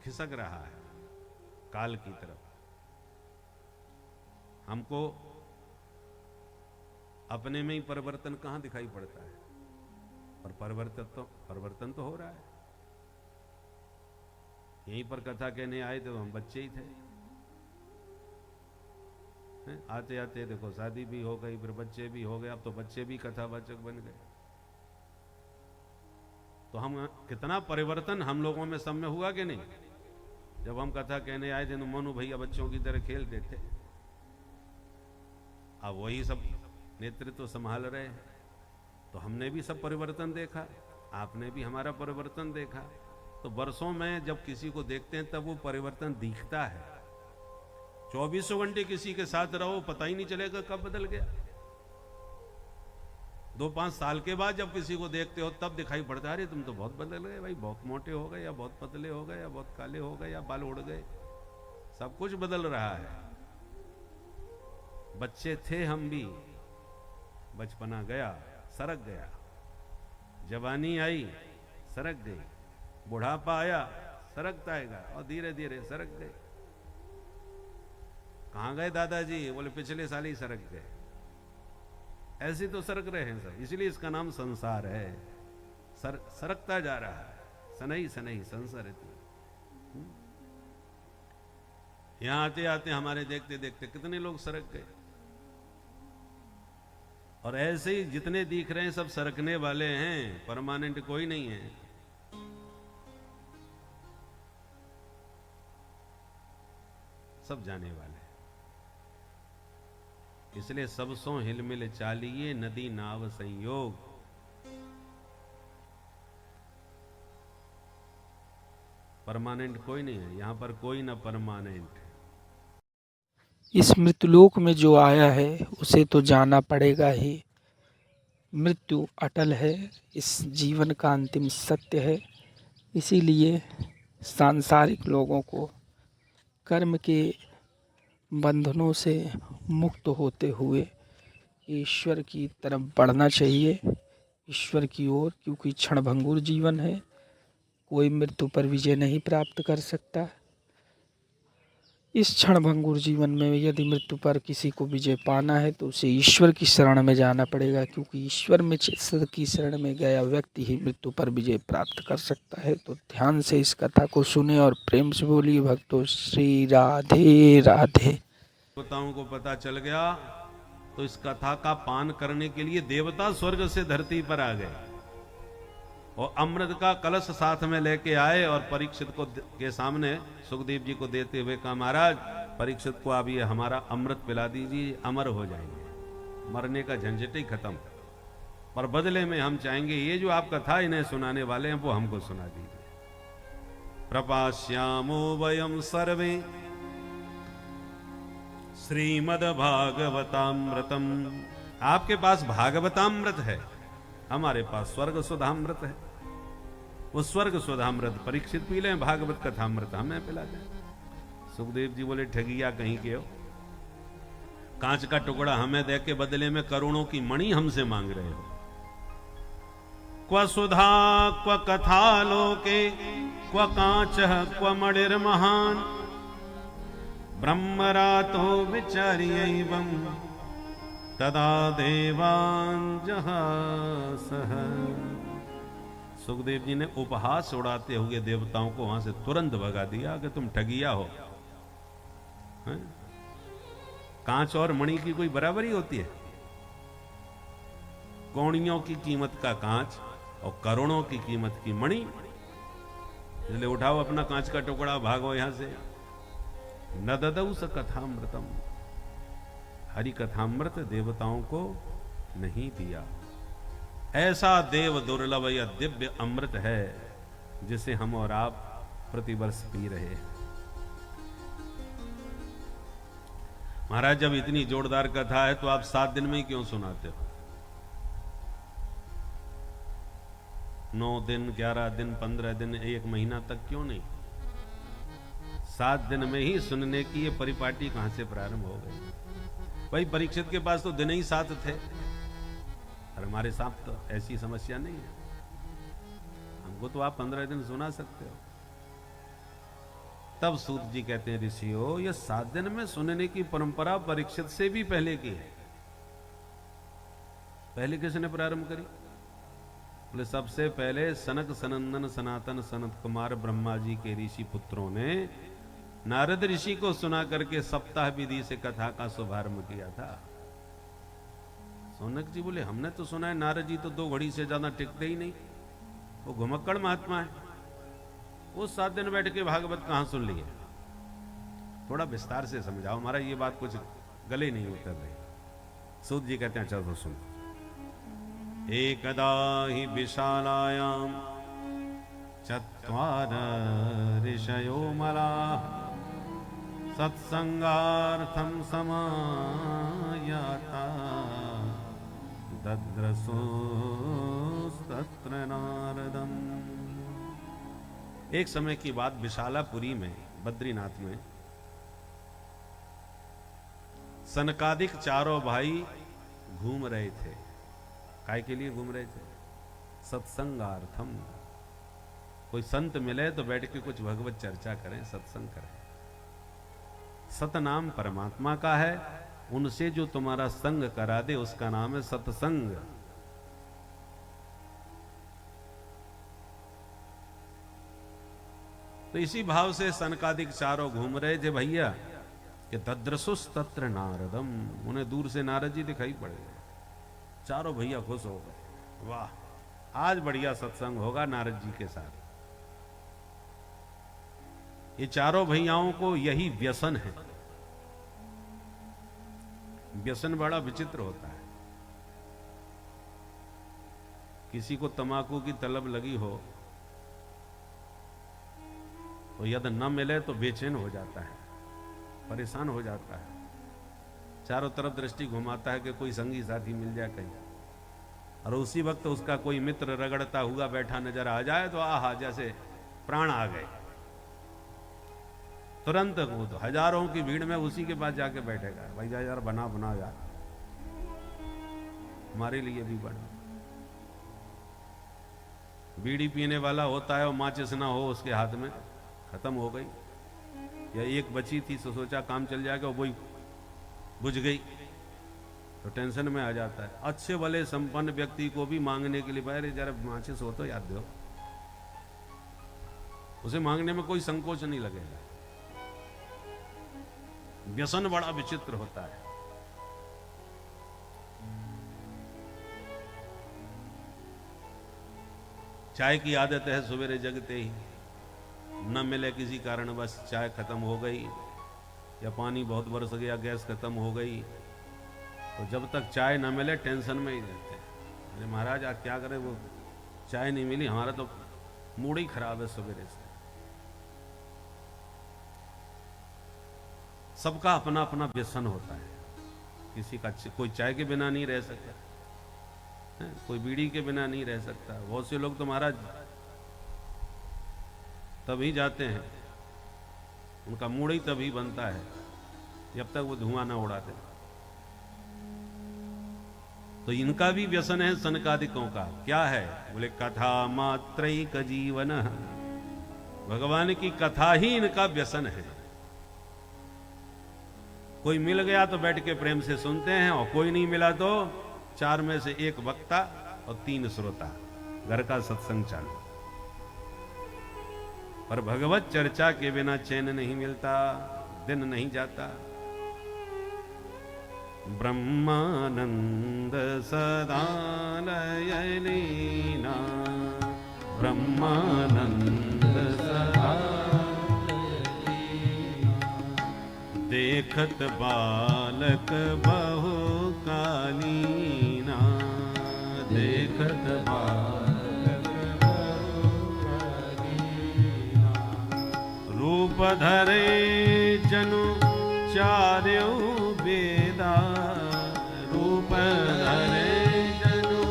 खिसक रहा है काल की तरफ। हमको अपने में ही परिवर्तन कहां दिखाई पड़ता है, और परिवर्तन तो हो रहा है। यहीं पर कथा कहने आए थे तो हम बच्चे ही थे, आते आते देखो शादी भी हो गई, फिर बच्चे भी हो गए, अब तो बच्चे भी कथावाचक बन गए। तो हम कितना परिवर्तन हम लोगों में सब में हुआ कि नहीं। जब हम कथा कहने आए थे तो मनु भैया बच्चों की तरह खेलते थे, अब वही सब नेतृत्व संभाल रहे हैं। तो हमने भी सब परिवर्तन देखा, आपने भी हमारा परिवर्तन देखा। तो वर्षों में जब किसी को देखते हैं तब वो परिवर्तन दिखता है। 24 घंटे किसी के साथ रहो, पता ही नहीं चलेगा कब बदल गया। 2-5 साल के बाद जब किसी को देखते हो तब दिखाई पड़ता है, अरे तुम तो बहुत बदल गए भाई, बहुत मोटे हो गए, या बहुत पतले हो गए, या बहुत काले हो गए, या बाल उड़ गए। सब कुछ बदल रहा है। बच्चे थे हम भी, बचपना गया, सरक गया। जवानी आई, सरक गई। बुढ़ापा आया, सरकता आएगा, और धीरे धीरे सरक गए। कहां गए दादाजी? बोले पिछले साल ही सरक गए। ऐसे तो सरक रहे हैं सब, इसलिए इसका नाम संसार है। सरकता जा रहा है, शनैः शनैः संसरति। यहां आते आते हमारे देखते देखते कितने लोग सरक गए। और ऐसे ही जितने दिख रहे हैं सब सरकने वाले हैं, परमानेंट कोई नहीं है। सब जाने वाले हैं। इसलिए सब सो हिलमिल चालिए, नदी नाव संयोग। परमानेंट कोई नहीं है यहाँ पर, कोई ना परमानेंट। इस मृत्युलोक में जो आया है उसे तो जाना पड़ेगा ही। मृत्यु अटल है, इस जीवन का अंतिम सत्य है। इसीलिए सांसारिक लोगों को कर्म के बंधनों से मुक्त होते हुए ईश्वर की तरफ बढ़ना चाहिए, ईश्वर की ओर, क्योंकि क्षणभंगुर जीवन है। कोई मृत्यु पर विजय नहीं प्राप्त कर सकता। इस क्षणभंगुर जीवन में यदि मृत्यु पर किसी को विजय पाना है तो उसे ईश्वर की शरण में जाना पड़ेगा, क्योंकि ईश्वर में की शरण में गया व्यक्ति ही मृत्यु पर विजय प्राप्त कर सकता है। तो ध्यान से इस कथा को सुने और प्रेम से बोलिए भक्तों, श्री राधे राधे। देवताओं को पता चल गया तो इस कथा का पान करने के लिए देवता स्वर्ग से धरती पर आ गए और अमृत का कलश साथ में लेके आए और परीक्षित को के सामने सुखदेव जी को देते हुए कहा, महाराज परीक्षित को अब ये हमारा अमृत पिला दीजिए, अमर हो जाएंगे, मरने का झंझट ही खत्म। पर बदले में हम चाहेंगे ये जो आप कथा इन्हें सुनाने वाले हैं वो हमको सुना दीजिए। प्रपाश्यामो वयम सर्वे श्रीमद् भागवतामृतम। आपके पास भागवतामृत है, हमारे पास स्वर्ग सुधामृत है। वो स्वर्ग सुधामृत परीक्षित पी लें, भागवत कथामृत हमें पिला दें। सुखदेव जी बोले, ठगिया कहीं के हो, कांच का टुकड़ा हमें दे के बदले में करोड़ों की मणि हमसे मांग रहे हो। क्व सुधा क्व कथा लोके क्व कांच क्व मणिर्महान ब्रह्मरातो विचार्यैवं तदा देवान् जहासः। सुखदेव जी ने उपहास उड़ाते हुए देवताओं को वहां से तुरंत भगा दिया कि तुम ठगिया हो। हैं? कांच और मणि की कोई बराबरी होती है? कौड़ियों की कीमत का कांच और करोड़ों की कीमत की मणि। इसलिए उठाओ अपना कांच का टुकड़ा, भागो यहां से। न ददौ स कथामृतम, हरि कथामृत देवताओं को नहीं दिया। ऐसा देव दुर्लभ या दिव्य अमृत है जिसे हम और आप प्रतिवर्ष पी रहे हैं। महाराज जब इतनी जोरदार कथा है तो आप 7 दिन में ही क्यों सुनाते हो? 9 दिन, 11 दिन, 15 दिन, 1 महीना तक क्यों नहीं? 7 दिन में ही सुनने की ये परिपाटी कहां से प्रारंभ हो गई? भाई परीक्षित के पास तो दिन ही 7 थे और हमारे साथ तो ऐसी समस्या नहीं है। हमको तो आप 15 दिन सुना सकते हो। तब सूत जी कहते हैं, ऋषियों ये 7 दिन में सुनने की परंपरा परीक्षित से भी पहले की है। पहले किसने प्रारंभ करी? बोले सबसे पहले सनक सनंदन सनातन सनत कुमार ब्रह्मा जी के ऋषि पुत्रों ने नारद ऋषि को सुना करके सप्ताह विधि से कथा का शुभारंभ किया था। सोनक जी बोले हमने तो सुना है नारद जी तो 2 घड़ी से ज्यादा टिकते ही नहीं, वो घुमक्कड़ महात्मा है। वो 7 दिन बैठ के भागवत कहां सुन लिए? थोड़ा विस्तार से समझाओ, हमारा ये बात कुछ गले नहीं उतर रही। सूत जी कहते हैं चलो सुन। एकदा ही विशालायाम चत्वार ऋषयो मलाः सत्संगार्थं समायाता दद्रसोस्तत्र नारदम। एक समय की बात, विशालापुरी में, बद्रीनाथ में सनकादिक चारों भाई घूम रहे थे। काय के लिए घूम रहे थे? सत्संगार्थम। कोई संत मिले तो बैठ के कुछ भगवत चर्चा करें, सत्संग करें। सतनाम परमात्मा का है, उनसे जो तुम्हारा संग करा दे उसका नाम है सत्संग। तो इसी भाव से सनकादिक चारों घूम रहे थे भैया कि तद्रसुस तत्र नारदम। उन्हें दूर से नारद जी दिखाई पड़े। चारों भैया खुश हो गए, वाह आज बढ़िया सत्संग होगा नारद जी के साथ। ये चारों भैयाओं को यही व्यसन है। व्यसन बड़ा विचित्र होता है। किसी को तंबाकू की तलब लगी हो तो यदि न मिले तो बेचैन हो जाता है, परेशान हो जाता है, चारों तरफ दृष्टि घुमाता है कि कोई संगी साथी मिल जाए कहीं, और उसी वक्त उसका कोई मित्र रगड़ता हुआ बैठा नजर आ जाए तो आहा जैसे प्राण आ गए, तुरंत वो तो हजारों की भीड़ में उसी के पास जाके बैठेगा, भाई जा यार बना बना यार, हमारे लिए भी बना। बीड़ी पीने वाला होता है और माचिस ना हो उसके हाथ में, खत्म हो गई, या एक बची थी तो सोचा काम चल जाएगा, वही बुझ गई तो टेंशन में आ जाता है। अच्छे भले संपन्न व्यक्ति को भी मांगने के लिए, भाई जरा माचिस हो तो याद दो, उसे मांगने में कोई संकोच नहीं लगेगा। व्यसन बड़ा विचित्र होता है। चाय की आदत है, सवेरे जगते ही न मिले किसी कारण बस चाय खत्म हो गई, या पानी बहुत बरस गया, गैस खत्म हो गई, तो जब तक चाय न मिले टेंशन में ही रहते हैं। अरे महाराज आज क्या करें, वो चाय नहीं मिली, हमारा तो मूड ही खराब है सवेरे से। सबका अपना अपना व्यसन होता है, किसी का कोई चाय के बिना नहीं रह सकता, कोई बीड़ी के बिना नहीं रह सकता। बहुत से लोग तो महाराज तभी जाते हैं, उनका मूड ही तभी बनता है जब तक वो धुआं ना उड़ाते। तो इनका भी व्यसन है सनकादिकों का। क्या है? बोले कथा मात्रैक जीवन, भगवान की कथा ही इनका व्यसन है। कोई मिल गया तो बैठ के प्रेम से सुनते हैं, और कोई नहीं मिला तो 4 में से 1 वक्ता और 3 श्रोता, घर का सत्संग चालू। पर भगवत चर्चा के बिना चैन नहीं मिलता, दिन नहीं जाता। ब्रह्मानंद सदालय लीना, ब्रह्मानंद देखत बालक बहु कालीना, देखत बालक बहु कालीना। रूप धरे जनु चार्यो वेदा, रूप धरे जनु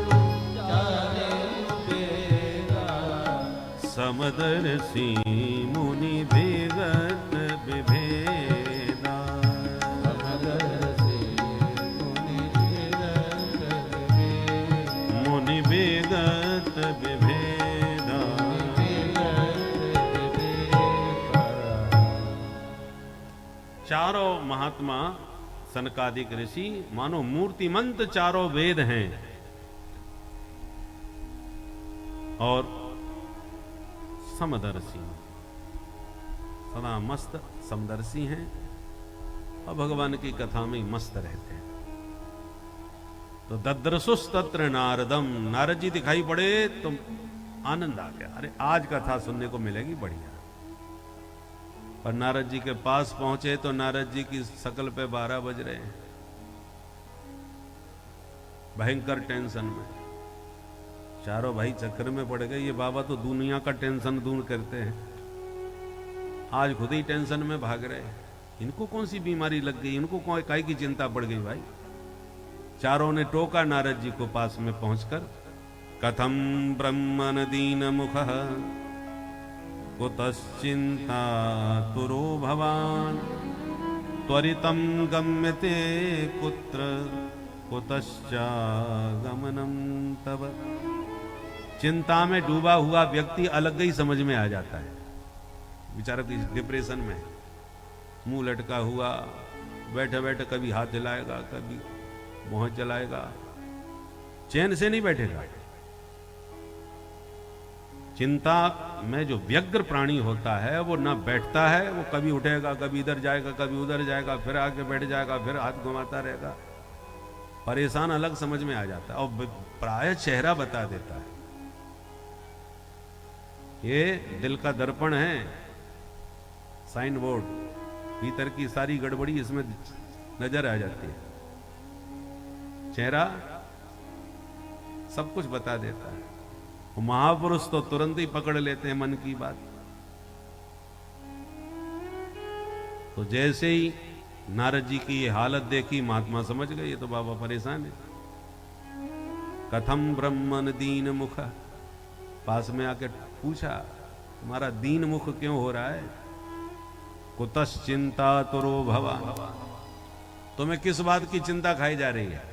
चार्यो वेदा। समदर्शी मुनि भेगत विभेदा, मुनि भेगत विभेदा। चारों महात्मा सनकादिक ऋषि मानो मूर्तिमंत चारों वेद हैं, और समदर्शी, सदा मस्त समदर्शी हैं, और भगवान की कथा में मस्त रहते हैं। तो दद्रसुस तत्र नारदम, नारद जी दिखाई पड़े तो आनंद आ गया, अरे आज कथा सुनने को मिलेगी बढ़िया। पर नारद जी के पास पहुंचे तो नारद जी की शकल पे 12 बज रहे हैं, भयंकर टेंशन में। चारों भाई चक्कर में पड़ गए, ये बाबा तो दुनिया का टेंशन दूर करते हैं, आज खुद ही टेंशन में भाग रहे हैं। इनको कौन सी बीमारी लग गई, इनको काय की चिंता पड़ गई भाई। चारों ने टोका नारद जी को पास में पहुंचकर, कथम ब्रह्मन दीन मुख कुतश्चिंता तुरो भवान, त्वरितम गम्यते कुत्र कुतश्चागमनम तव। चिंता में डूबा हुआ व्यक्ति अलग ही समझ में आ जाता है, बेचारा डिप्रेशन में मुंह लटका हुआ, बैठे बैठे कभी हाथ हिलाएगा, कभी मुंह चलाएगा, चैन से नहीं बैठेगा। चिंता में जो व्यग्र प्राणी होता है वो ना बैठता है, वो कभी उठेगा, कभी इधर जाएगा, कभी उधर जाएगा, फिर आके बैठ जाएगा, फिर हाथ घुमाता रहेगा, परेशान अलग समझ में आ जाता है, और प्राय चेहरा बता देता है। ये दिल का दर्पण है, साइन बोर्ड, भीतर की सारी गड़बड़ी इसमें नजर आ जाती है। चेहरा सब कुछ बता देता है। महापुरुष तो तुरंत ही पकड़ लेते हैं मन की बात। तो जैसे ही नारद जी की ये हालत देखी, महात्मा समझ गए ये तो बाबा परेशान है। कथम ब्रह्मन दीन मुख, पास में आके पूछा तुम्हारा दीन मुख क्यों हो रहा है? कुतश्चिंता तुरो भवा, तुम्हें किस बात की चिंता खाई जा रही है?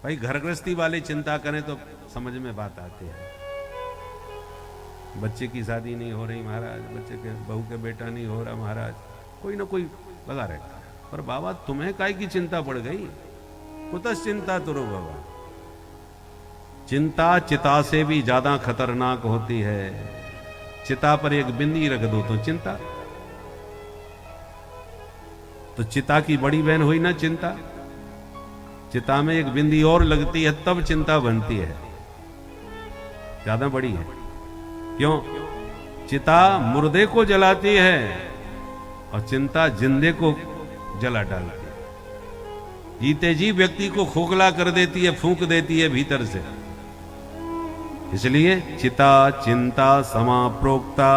भाई घर गृहस्थी वाले चिंता करें तो समझ में बात आती है। बच्चे की शादी नहीं हो रही महाराज, बच्चे के बहू के बेटा नहीं हो रहा महाराज, कोई ना कोई लगा रहता है। पर बाबा तुम्हें काय की चिंता पड़ गई? कुतश्चिंता तुरो भवा, चिंता चिता से भी ज्यादा खतरनाक होती है। चिता पर एक बिंदी रख दो तो चिंता, तो चिता की बड़ी बहन हुई ना चिंता। चिता में एक बिंदी और लगती है तब चिंता बनती है, ज्यादा बड़ी है। क्यों? चिता मुर्दे को जलाती है और चिंता जिंदे को जला डालती है। जीते जी व्यक्ति को खोखला कर देती है, फूंक देती है भीतर से। इसलिए चिता चिंता समाप्रोक्ता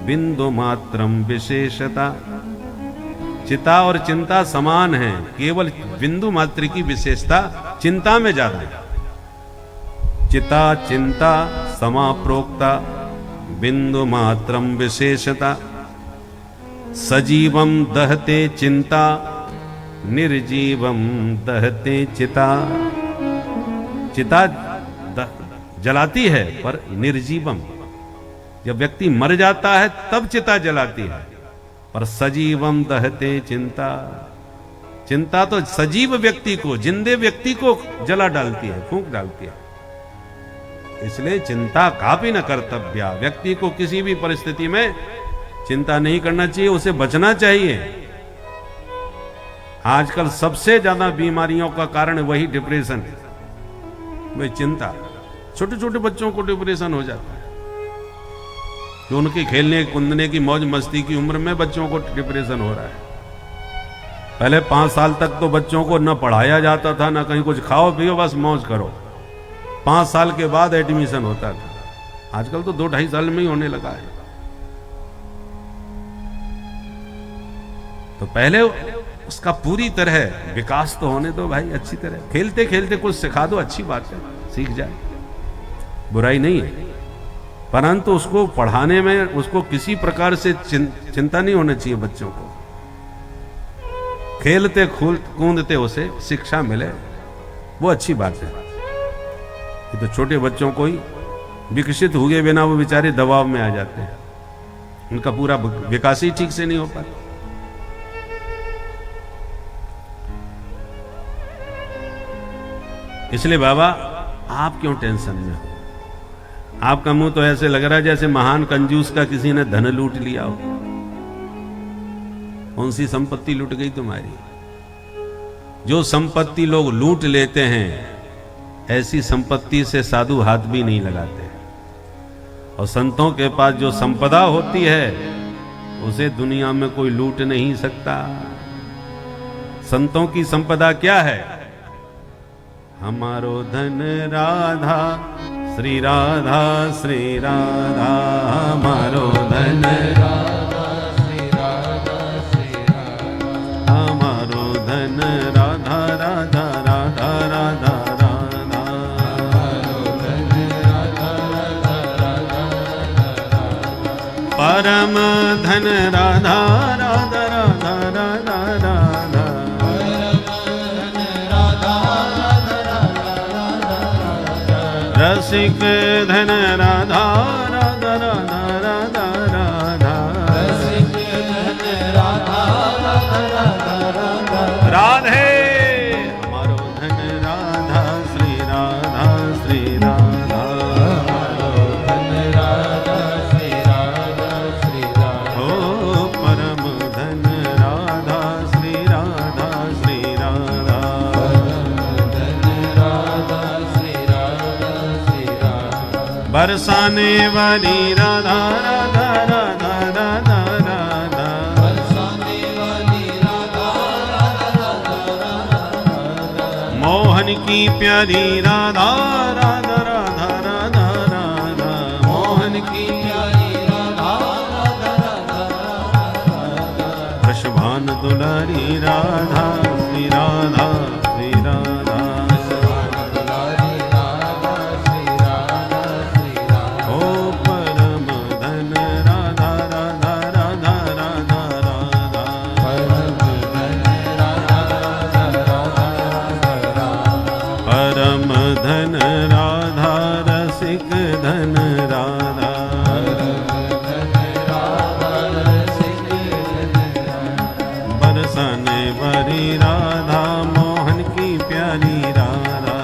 बिंदु मात्रम विशेषता। चिता और चिंता समान है, केवल बिंदु मात्र की विशेषता चिंता में ज्यादा है। चिता चिंता समाप्रोक्ता बिंदु मात्रम विशेषता। सजीवम दहते चिंता निर्जीवम दहते चिता। चिता जलाती है पर निर्जीवम, जब व्यक्ति मर जाता है तब चिता जलाती है, पर सजीवम दहते चिंता। चिंता तो सजीव व्यक्ति को, जिंदे व्यक्ति को जला डालती है, फूंक डालती है। इसलिए चिंता काफी न कर्तव्या। व्यक्ति को किसी भी परिस्थिति में चिंता नहीं करना चाहिए, उसे बचना चाहिए। आजकल सबसे ज्यादा बीमारियों का कारण वही डिप्रेशन है, वही चिंता। छोटे छोटे बच्चों को डिप्रेशन हो जाता है कि उनकी खेलने कूदने की मौज मस्ती की उम्र में बच्चों को डिप्रेशन हो रहा है। पहले 5 साल तक तो बच्चों को न पढ़ाया जाता था, न कहीं कुछ खाओ पियो, बस मौज करो। 5 साल के बाद एडमिशन होता था। आजकल तो 2-2.5 साल में ही होने लगा है। तो पहले उसका पूरी तरह विकास तो होने दो भाई, अच्छी तरह। खेलते खेलते कुछ सिखा दो, अच्छी बात है, सीख जाए, बुराई नहीं है। परंतु उसको पढ़ाने में उसको किसी प्रकार से चिंता नहीं होना चाहिए। बच्चों को खेलते कूदते उसे शिक्षा मिले, वो अच्छी बात है। ये तो छोटे बच्चों को ही विकसित हुए बिना वो बेचारे दबाव में आ जाते हैं, उनका पूरा विकास ही ठीक से नहीं हो पाता। इसलिए बाबा आप क्यों टेंशन में हो? आपका मुंह तो ऐसे लग रहा है जैसे महान कंजूस का किसी ने धन लूट लिया हो। कौन सी संपत्ति लूट गई तुम्हारी? जो संपत्ति लोग लूट लेते हैं, ऐसी संपत्ति से साधु हाथ भी नहीं लगाते। और संतों के पास जो संपदा होती है उसे दुनिया में कोई लूट नहीं सकता। संतों की संपदा क्या है? हमारो धन राधा श्री राधा श्री राधा, हमारो धन राधा श्री राधा श्री राधा, हमारो धन राधा राधा राधा राधा राधा, हमारो धन राधा राधा राधा राधा, परम धन राधा राधा राधा राधा राधा, रसिक धन राधा राधा राधा राधा राधा, रसिक धन राधा राधा राधा राधे, हमारो धन राधा श्री राधा श्री राधा, हमारो धन राधा श्री राधा श्री राधा, ओ परम धन राधा श्री राधा श्री राधा, बरसाने वाली राधा राधा राधा राधा राधा, बरसाने वाली राधा राधा राधा राधा, मोहन की प्यारी राधा राधा राधा राधा राधा, मोहन की प्यारी राधा राधा राधा राधा, वृषभान प्राण दुलारी राधा श्री राधा श्री राधा ओ परम धन राधा राधा राधा राधा राधा परम धन राधा रसिक धन राधा बरसाने वाली राधा मोहन की प्यारी राधा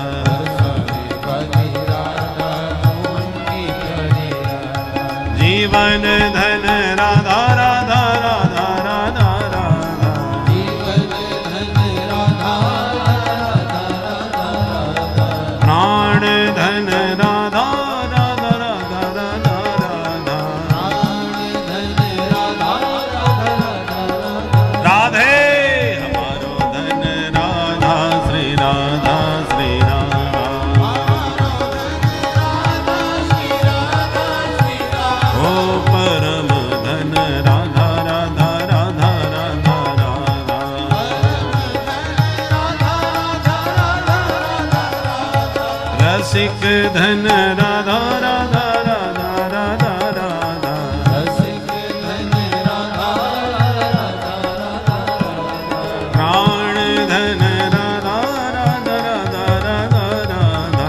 जीवन धन राधा राधा राधा राधा राधा प्राण धन राधा राधा राधा राधा राधा राधे हमारो धन राधा श्री राधा श्री राधा ओ परम धन राधा राधा राधा राधा राधा रसिक धन राधा राधा राधा राधा राधा प्राण धन राधा राधा राधा राधा राधा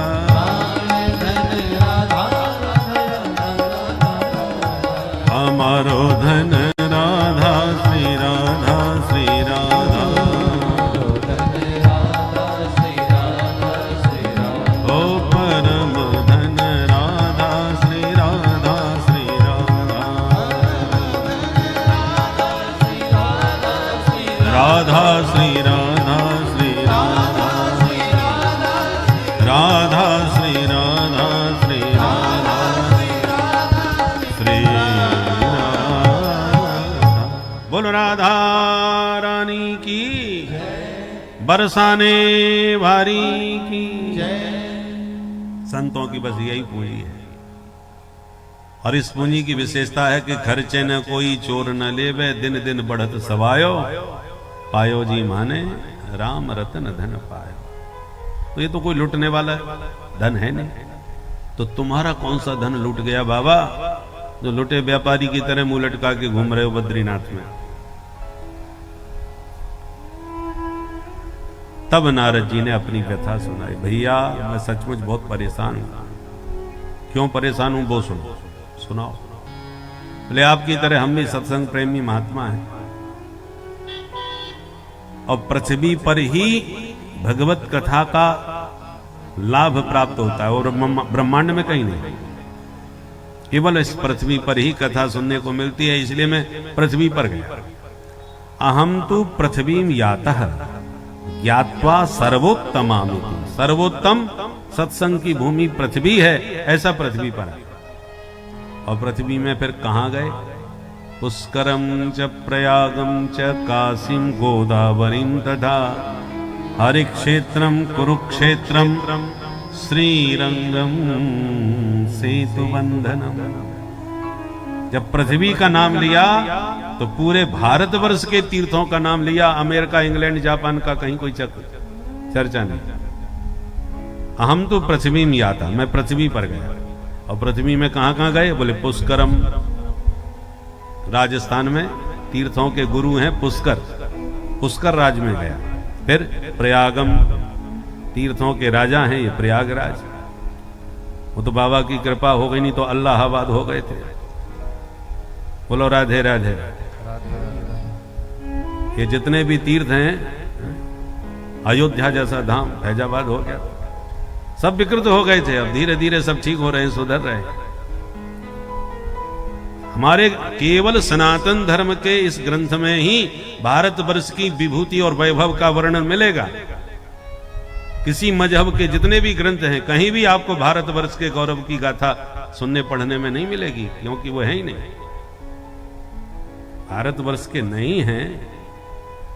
हमारो धन राधा श्री राधा श्री राधा ओ परम धन राधा श्री राधा श्री राधा राधा श्री राधा श्री राधा राधा श्री राधा श्री राधा श्री राधा बोलो राधा रानी की बरसाने वारी की संतों की बस यही पूंजी है और इस पूंजी की विशेषता है कि खर्चे न कोई चोर न लेवे दिन दिन बढ़त सवायो पायो जी माने राम रतन धन पायो। तो ये तो कोई लूटने वाला धन है नहीं, तो तुम्हारा कौन सा धन लूट गया बाबा जो लुटे व्यापारी की तरह मुंह लटका के घूम रहे हो बद्रीनाथ में। तब नारद जी ने अपनी व्यथा सुनाई, भैया मैं सचमुच बहुत परेशान हूं। क्यों परेशान हूं वो सुनाओ। बोले आपकी तरह हम भी सत्संग प्रेमी महात्मा हैं और पृथ्वी पर ही भगवत कथा का लाभ प्राप्त होता है और ब्रह्मांड में कहीं नहीं, केवल इस पृथ्वी पर ही कथा सुनने को मिलती है। इसलिए मैं पृथ्वी पर गया। अहम तु पृथ्वीम यातः ज्ञात्वा सर्वोत्तमामिति। सर्वोत्तम सत्संग की भूमि पृथ्वी है, ऐसा पृथ्वी पर है। और पृथ्वी में फिर कहां गए? पुष्करम च प्रयागम च काशीम गोदावरीम तथा हरिक्षेत्रम कुरुक्षेत्रम श्रीरंगम सेतुबंधनम। जब पृथ्वी का नाम लिया तो पूरे भारतवर्ष के तीर्थों का नाम लिया। अमेरिका, इंग्लैंड, जापान का कहीं कोई चर्चा नहीं। हम तो पृथ्वी में आता, मैं पृथ्वी पर गया। और पृथ्वी में कहां कहां गए? बोले पुष्करम, राजस्थान में तीर्थों के गुरु हैं पुष्कर, पुष्कर राज में गया। फिर प्रयागम, तीर्थों के राजा हैं ये प्रयागराज। वो तो बाबा की कृपा हो गई, नहीं तो अल्लाहाबाद हो गए थे। बोलो राधे राधे। ये जितने भी तीर्थ हैं, अयोध्या जैसा धाम फैजाबाद हो गया, सब विकृत हो गए थे। अब धीरे धीरे सब ठीक हो रहे हैं, सुधर रहे हैं। हमारे केवल सनातन धर्म के इस ग्रंथ में ही भारतवर्ष की विभूति और वैभव का वर्णन मिलेगा। किसी मजहब के जितने भी ग्रंथ हैं, कहीं भी आपको भारतवर्ष के गौरव की गाथा सुनने पढ़ने में नहीं मिलेगी, क्योंकि वो है ही नहीं। भारतवर्ष के नहीं हैं,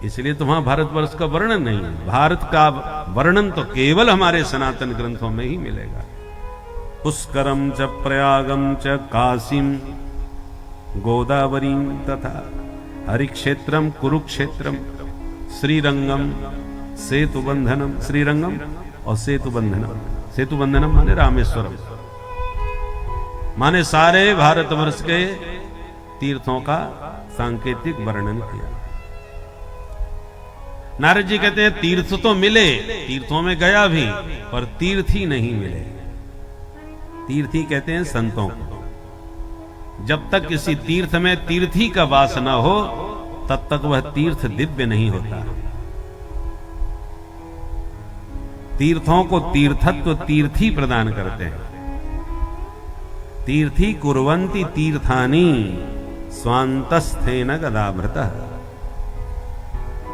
इसलिए तो वहां भारतवर्ष का वर्णन नहीं है। भारत का वर्णन तो केवल हमारे सनातन ग्रंथों में ही मिलेगा। पुष्करम च प्रयागम च काशीम गोदावरी तथा हरिक्षेत्रम कुरुक्षेत्रम श्रीरंगम सेतुबंधनम, श्रीरंगम और सेतुबंधनम। सेतुबंधनम माने रामेश्वरम, माने सारे भारतवर्ष के तीर्थों का सांकेतिक वर्णन किया। नारद जी कहते हैं तीर्थ तो मिले, तीर्थों में गया भी, पर तीर्थी नहीं मिले। तीर्थी कहते हैं संतों को। जब तक किसी तीर्थ में तीर्थी का वास न हो तब तक वह तीर्थ दिव्य नहीं होता। तीर्थों को तीर्थत्व तीर्थी प्रदान करते हैं। तीर्थी कुर्वन्ति तीर्थानि स्वांतस्थेन गदाभृतः।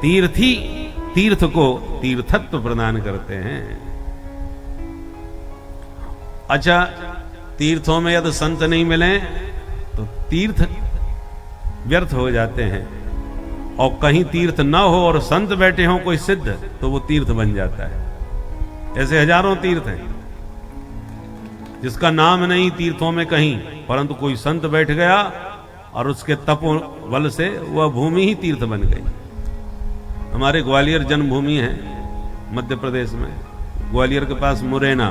तीर्थी तीर्थ को तीर्थत्व प्रदान करते हैं। अच्छा, तीर्थों में यदि संत नहीं मिले तो तीर्थ व्यर्थ हो जाते हैं, और कहीं तीर्थ न हो और संत बैठे हों कोई सिद्ध, तो वो तीर्थ बन जाता है। ऐसे हजारों तीर्थ हैं जिसका नाम नहीं तीर्थों में कहीं, परंतु कोई संत बैठ गया और उसके तपो बल से वह भूमि ही तीर्थ बन गई। हमारे ग्वालियर जन्मभूमि है मध्य प्रदेश में। ग्वालियर के पास मुरैना,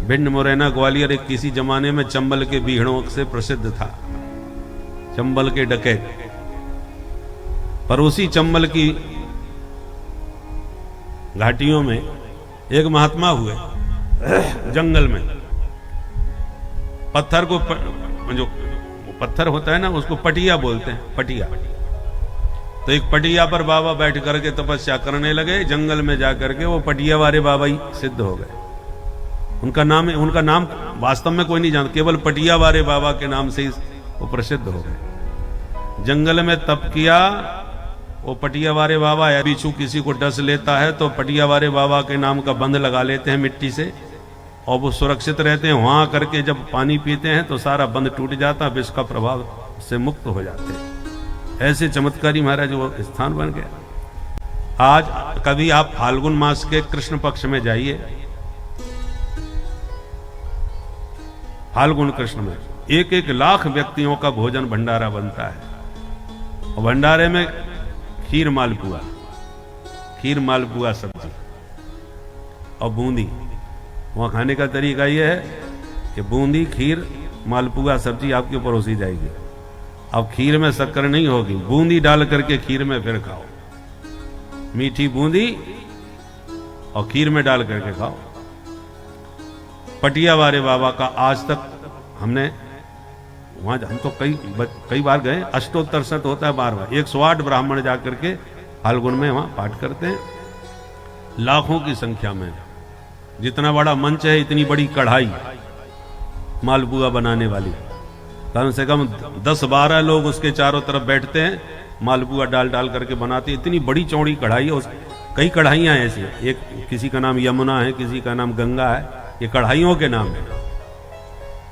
भिंड मुरैना ग्वालियर एक किसी जमाने में चंबल के बीहड़ों से प्रसिद्ध था, चंबल के डकैत। पर उसी चंबल की घाटियों में एक महात्मा हुए जंगल में। पत्थर को जो पत्थर होता है ना, उसको पटिया बोलते हैं, पटिया। तो एक पटिया पर बाबा बैठ करके तपस्या करने लगे। जंगल में जाकर के वो पटिया वाले बाबा ही सिद्ध हो गए। उनका नाम वास्तव में कोई नहीं जानता, केवल पटिया वाले बाबा के नाम से ही वो प्रसिद्ध हो गए। जंगल में तप किया वो पटिया वाले बाबा। बिच्छू किसी को डस लेता है तो पटिया वाले बाबा के नाम का बंध लगा लेते हैं मिट्टी से, और वो सुरक्षित रहते हैं। वहां करके जब पानी पीते हैं तो सारा बंध टूट जाता, विष का प्रभाव से मुक्त हो जाते हैं। ऐसे चमत्कारी महाराज वो स्थान बन गया। आज कभी आप फाल्गुन मास के कृष्ण पक्ष में जाइए, फाल्गुन कृष्ण में 1-1 लाख व्यक्तियों का भोजन भंडारा बनता है। और भंडारे में खीर मालपुआ सब्जी और बूंदी। वहां खाने का तरीका यह है कि बूंदी, खीर, मालपुआ सब्जी आपके परोसी जाएगी। अब खीर में शक्कर नहीं होगी, बूंदी डाल करके खीर में फिर खाओ। मीठी बूंदी और खीर में डाल करके खाओ। पटिया वाले बाबा का आज तक हमने वहां, हम तो कई बार गए। अष्टोत्तर शत होता है 12 108 ब्राह्मण जाकर के फाल्गुन में वहां पाठ करते हैं, लाखों की संख्या में। जितना बड़ा मंच है इतनी बड़ी कढ़ाई मालपुआ बनाने वाली, कम से कम 10-12 लोग उसके चारों तरफ बैठते हैं, मालपुआ डाल डाल करके बनाते हैं। इतनी बड़ी चौड़ी कढ़ाई है। कई कढ़ाइयां हैं ऐसी, एक किसी का नाम यमुना है, किसी का नाम गंगा है। ये कढ़ाइयों के नाम है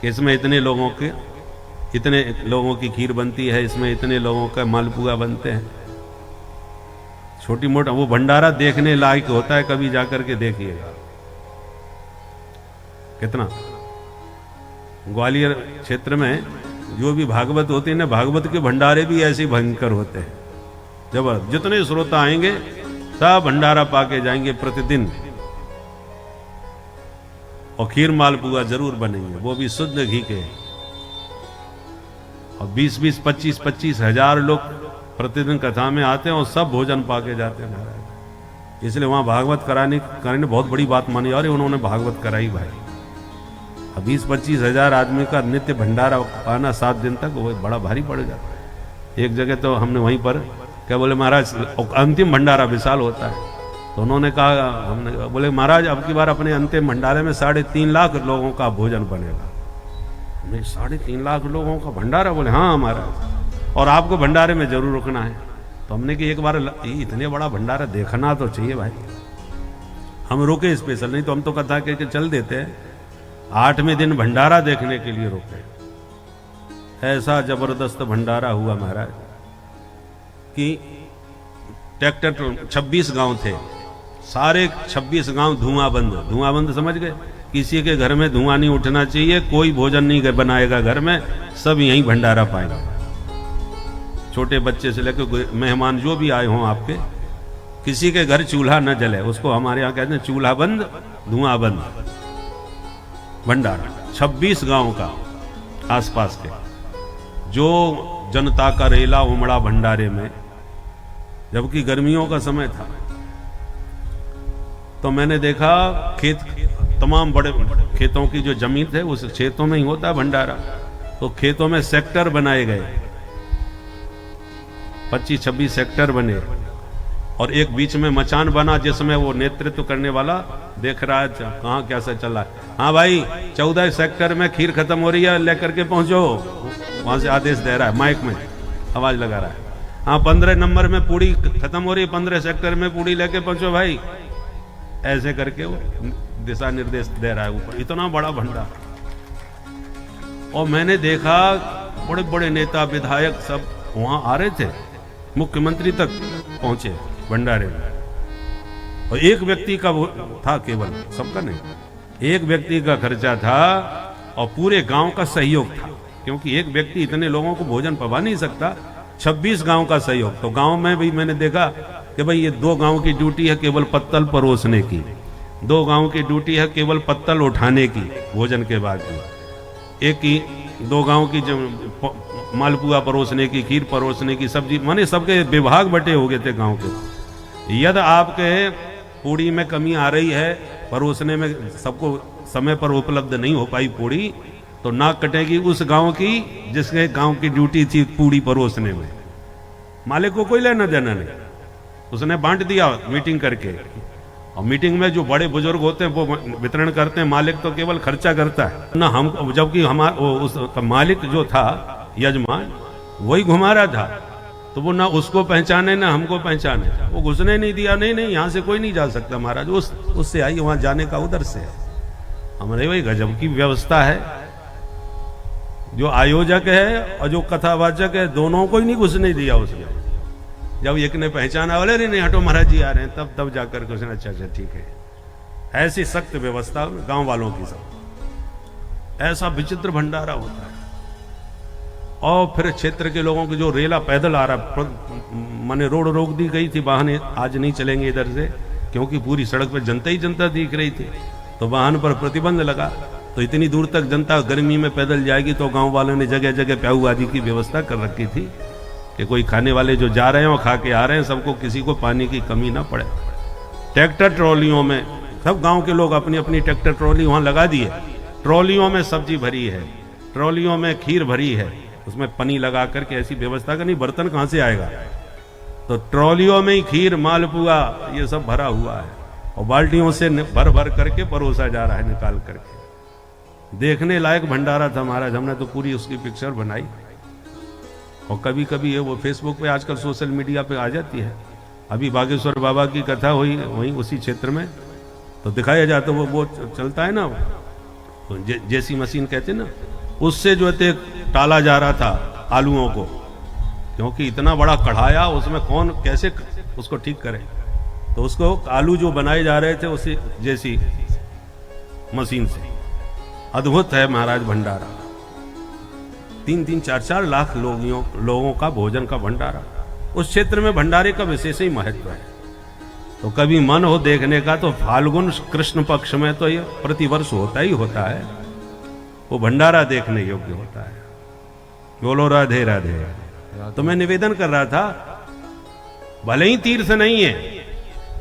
कि इसमें इतने लोगों की खीर बनती है, इसमें इतने लोगों का मालपुआ बनते हैं। छोटी मोटा वो भंडारा देखने लायक होता है, कभी जाकर के देखिएगा। कितना ग्वालियर क्षेत्र में जो भी भागवत होते हैं ना, भागवत के भंडारे भी ऐसे भयंकर होते हैं। जब जितने श्रोता आएंगे सब भंडारा पाके जाएंगे प्रतिदिन। और खीर मालपुआ जरूर बनेंगे, वो भी शुद्ध घी के। और 20-20, 25-25 हजार लोग प्रतिदिन कथा में आते हैं और सब भोजन पाके जाते हैं महाराज। इसलिए वहां भागवत कराने बहुत बड़ी बात मानी, और उन्होंने भागवत कराई भाई। 20-25 हजार आदमी का नित्य भंडारा पाना 7 दिन तक, वो बड़ा भारी पड़ जाता। एक जगह तो हमने वहीं पर क्या बोले महाराज, अंतिम भंडारा विशाल होता है। तो उन्होंने कहा, हमने बोले महाराज अब की बार अपने अंतिम भंडारे में 3.5 लाख लोगों का भोजन बनेगा। 3.5 लाख लोगों का भंडारा? बोले हाँ महाराज, और आपको भंडारे में जरूर रुकना है। तो हमने कि एक बार इतने बड़ा भंडारा देखना तो चाहिए भाई। हम रुके स्पेशल, नहीं तो हम तो कथा करके चल देते हैं। 8वें दिन भंडारा देखने के लिए रुके। ऐसा जबरदस्त भंडारा हुआ महाराज कि ट्रैक्टर 26 गांव थे, सारे 26 गांव धुआं बंद समझ गए। किसी के घर में धुआं नहीं उठना चाहिए, कोई भोजन नहीं बनाएगा घर में, सब यहीं भंडारा पाएगा। छोटे बच्चे से लेकर मेहमान जो भी आए हों आपके, किसी के घर चूल्हा न जले, उसको हमारे यहाँ कहते हैं चूल्हा बंद धुआं बंद भंडारा। 26 गांव का आसपास के, जो जनता का रेला उमड़ा भंडारे में, जबकि गर्मियों का समय था। तो मैंने देखा खेत, तमाम बड़े खेतों की जो जमीन थे उस खेतों में ही होता है भंडारा। तो खेतों में सेक्टर बनाए गए, 25-26 सेक्टर बने, और एक बीच में मचान बना जिसमें वो नेतृत्व करने वाला देख रहा है कहाँ कैसा चल रहा है। हाँ भाई 14 सेक्टर में खीर खत्म हो रही है, लेकर के पहुंचो, वहां से आदेश दे रहा है, माइक में आवाज लगा रहा है। हाँ 15 नंबर में पूड़ी खत्म हो रही है, 15 सेक्टर में पूड़ी लेके पहुंचो भाई, ऐसे करके वो दिशा निर्देश दे रहा है ऊपर। इतना बड़ा भंडारा, और मैंने देखा बड़े बड़े नेता विधायक सब वहां आ रहे थे, मुख्यमंत्री तक पहुंचे भंडारे में। और एक व्यक्ति का वो था, केवल सबका नहीं, एक व्यक्ति का खर्चा था और पूरे गांव का सहयोग था, क्योंकि एक व्यक्ति इतने लोगों को भोजन पवा नहीं सकता। 26 गांव का सहयोग। तो गांव में भी मैंने देखा कि भाई ये 2 गांव की ड्यूटी है केवल पत्तल परोसने की, 2 गांव की ड्यूटी है केवल पत्तल उठाने की भोजन के बाद की, एक की 2 गांव की मालपुआ परोसने की, खीर परोसने की, सब्जी, माने सबके विभाग बटे हो गए थे गांव के। यदि आपके पूड़ी में कमी आ रही है, परोसने में सबको समय पर उपलब्ध नहीं हो पाई पूड़ी, तो नाक कटेगी उस गांव की जिसके गांव की ड्यूटी थी पूड़ी परोसने में। मालिक को कोई लेना देना नहीं, उसने बांट दिया मीटिंग करके। और मीटिंग में जो बड़े बुजुर्ग होते हैं वो वितरण करते हैं, मालिक तो केवल खर्चा करता है ना। हम जबकि हमारा उस मालिक जो था यजमान वही घुमा रहा था, तो वो ना उसको पहचाने ना हमको पहचाने, वो घुसने नहीं दिया। नहीं नहीं यहाँ से कोई नहीं जा सकता महाराज, उससे आई वहां जाने का उधर से है। हमारे वही गजब की व्यवस्था है, जो आयोजक है और जो कथावाचक है दोनों को ही नहीं घुसने दिया उसने। जब एक ने पहचाना, बोले नहीं हटो महाराज जी आ रहे हैं, तब जाकर के उसने अच्छा ठीक है। ऐसी सख्त व्यवस्था गांव वालों की सब। ऐसा विचित्र भंडारा होता है। और फिर क्षेत्र के लोगों के जो रेला पैदल आ रहा, माने रोड रोक दी गई थी, वाहन आज नहीं चलेंगे इधर से, क्योंकि पूरी सड़क पर जनता ही जनता दिख रही थी, तो वाहन पर प्रतिबंध लगा। तो इतनी दूर तक जनता गर्मी में पैदल जाएगी, तो गांव वालों ने जगह जगह प्याऊ आदि की व्यवस्था कर रखी थी कि कोई खाने वाले जो जा रहे हैं और खा के आ रहे हैं, सबको किसी को पानी की कमी ना पड़े। ट्रैक्टर ट्रॉलियों में सब गांव के लोग अपनी अपनी ट्रैक्टर ट्रॉली वहां लगा दिए, ट्रॉलियों में सब्जी भरी है, ट्रॉलियों में खीर भरी है, उसमें पनी लगा करके ऐसी व्यवस्था करनी, बर्तन कहां से आएगा, तो ट्रॉलियों में ही खीर मालपुआ ये सब भरा हुआ है, और बाल्टियों से भर भर करके परोसा जा रहा है निकाल करके। देखने लायक भंडारा था महाराज, हमने तो पूरी उसकी पिक्चर बनाई। और कभी कभी ये वो फेसबुक पे आजकल सोशल मीडिया पे आ जाती है। अभी बागेश्वर बाबा की कथा हुई वहीं उसी क्षेत्र में, तो दिखाया जाता वो चलता है ना, जैसी मशीन कहते ना, उससे जो है टाला जा रहा था आलूओं को, क्योंकि इतना बड़ा कढ़ाया, उसमें कौन कैसे उसको ठीक करे। तो उसको आलू जो बनाए जा रहे थे उसी जैसी मशीन से। अद्भुत है महाराज भंडारा। 3-3, 4-4 लाख लोगों का भोजन का भंडारा। उस क्षेत्र में भंडारे का विशेष ही महत्व है। तो कभी मन हो देखने का तो फाल्गुन कृष्ण पक्ष में तो ये प्रतिवर्ष होता ही होता है, वो भंडारा देखने योग्य होता है। बोलो राधे राधे। तो मैं निवेदन कर रहा था, भले ही तीर्थ नहीं है,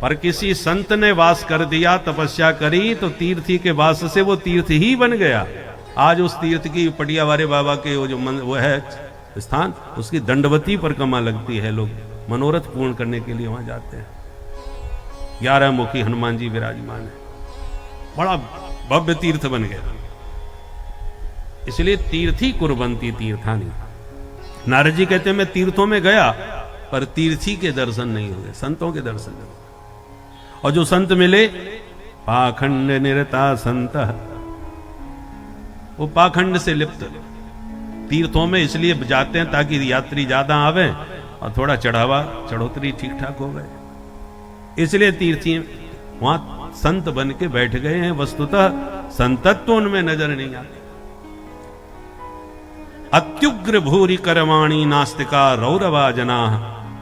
पर किसी संत ने वास कर दिया, तपस्या करी, तो तीर्थी के वास से वो तीर्थ ही बन गया। आज उस तीर्थ की पटियावारे बाबा के वो है स्थान, उसकी दंडवती परिक्रमा लगती है, लोग मनोरथ पूर्ण करने के लिए वहां जाते हैं। 11 मुखी हनुमान जी विराजमान है, बड़ा भव्य तीर्थ बन गया। इसलिए तीर्थी कुर्बंती तीर्थानी। नारद जी कहते हैं मैं तीर्थों में गया पर तीर्थी के दर्शन नहीं हुए, संतों के दर्शन नहीं। और जो संत मिले, पाखंड निरता संत, वो पाखंड से लिप्त। तीर्थों में इसलिए जाते हैं ताकि यात्री ज्यादा आवे और थोड़ा चढ़ोतरी ठीक ठाक हो गए। इसलिए तीर्थी वहां संत बन के बैठ गए हैं। वस्तुतः संतत्व उनमें नजर नहीं आते। अत्युग्र भूरि कर्माणि नास्तिका रौरवा जना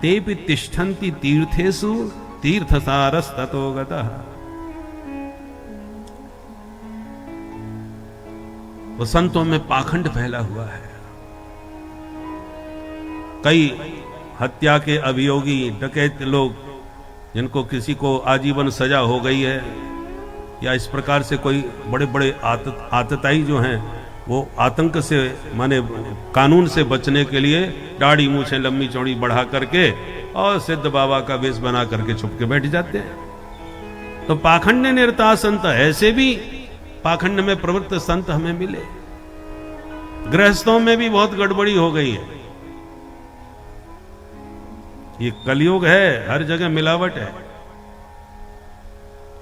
तेपि तिष्ठन्ति तीर्थेषु तीर्थसारस्ततो गतः। वो संतों में पाखंड फैला हुआ है। कई हत्या के अभियोगी डकैत लोग, जिनको किसी को आजीवन सजा हो गई है, या इस प्रकार से कोई बड़े बड़े आतताई जो हैं, वो आतंक से माने कानून से बचने के लिए दाढ़ी मूछें लंबी चौड़ी बढ़ा करके और सिद्ध बाबा का वेश बना करके छुप के बैठ जाते हैं। तो पाखंड निरता संत, ऐसे भी पाखंड में प्रवृत्त संत हमें मिले। गृहस्थों में भी बहुत गड़बड़ी हो गई है। ये कलयुग है, हर जगह मिलावट है।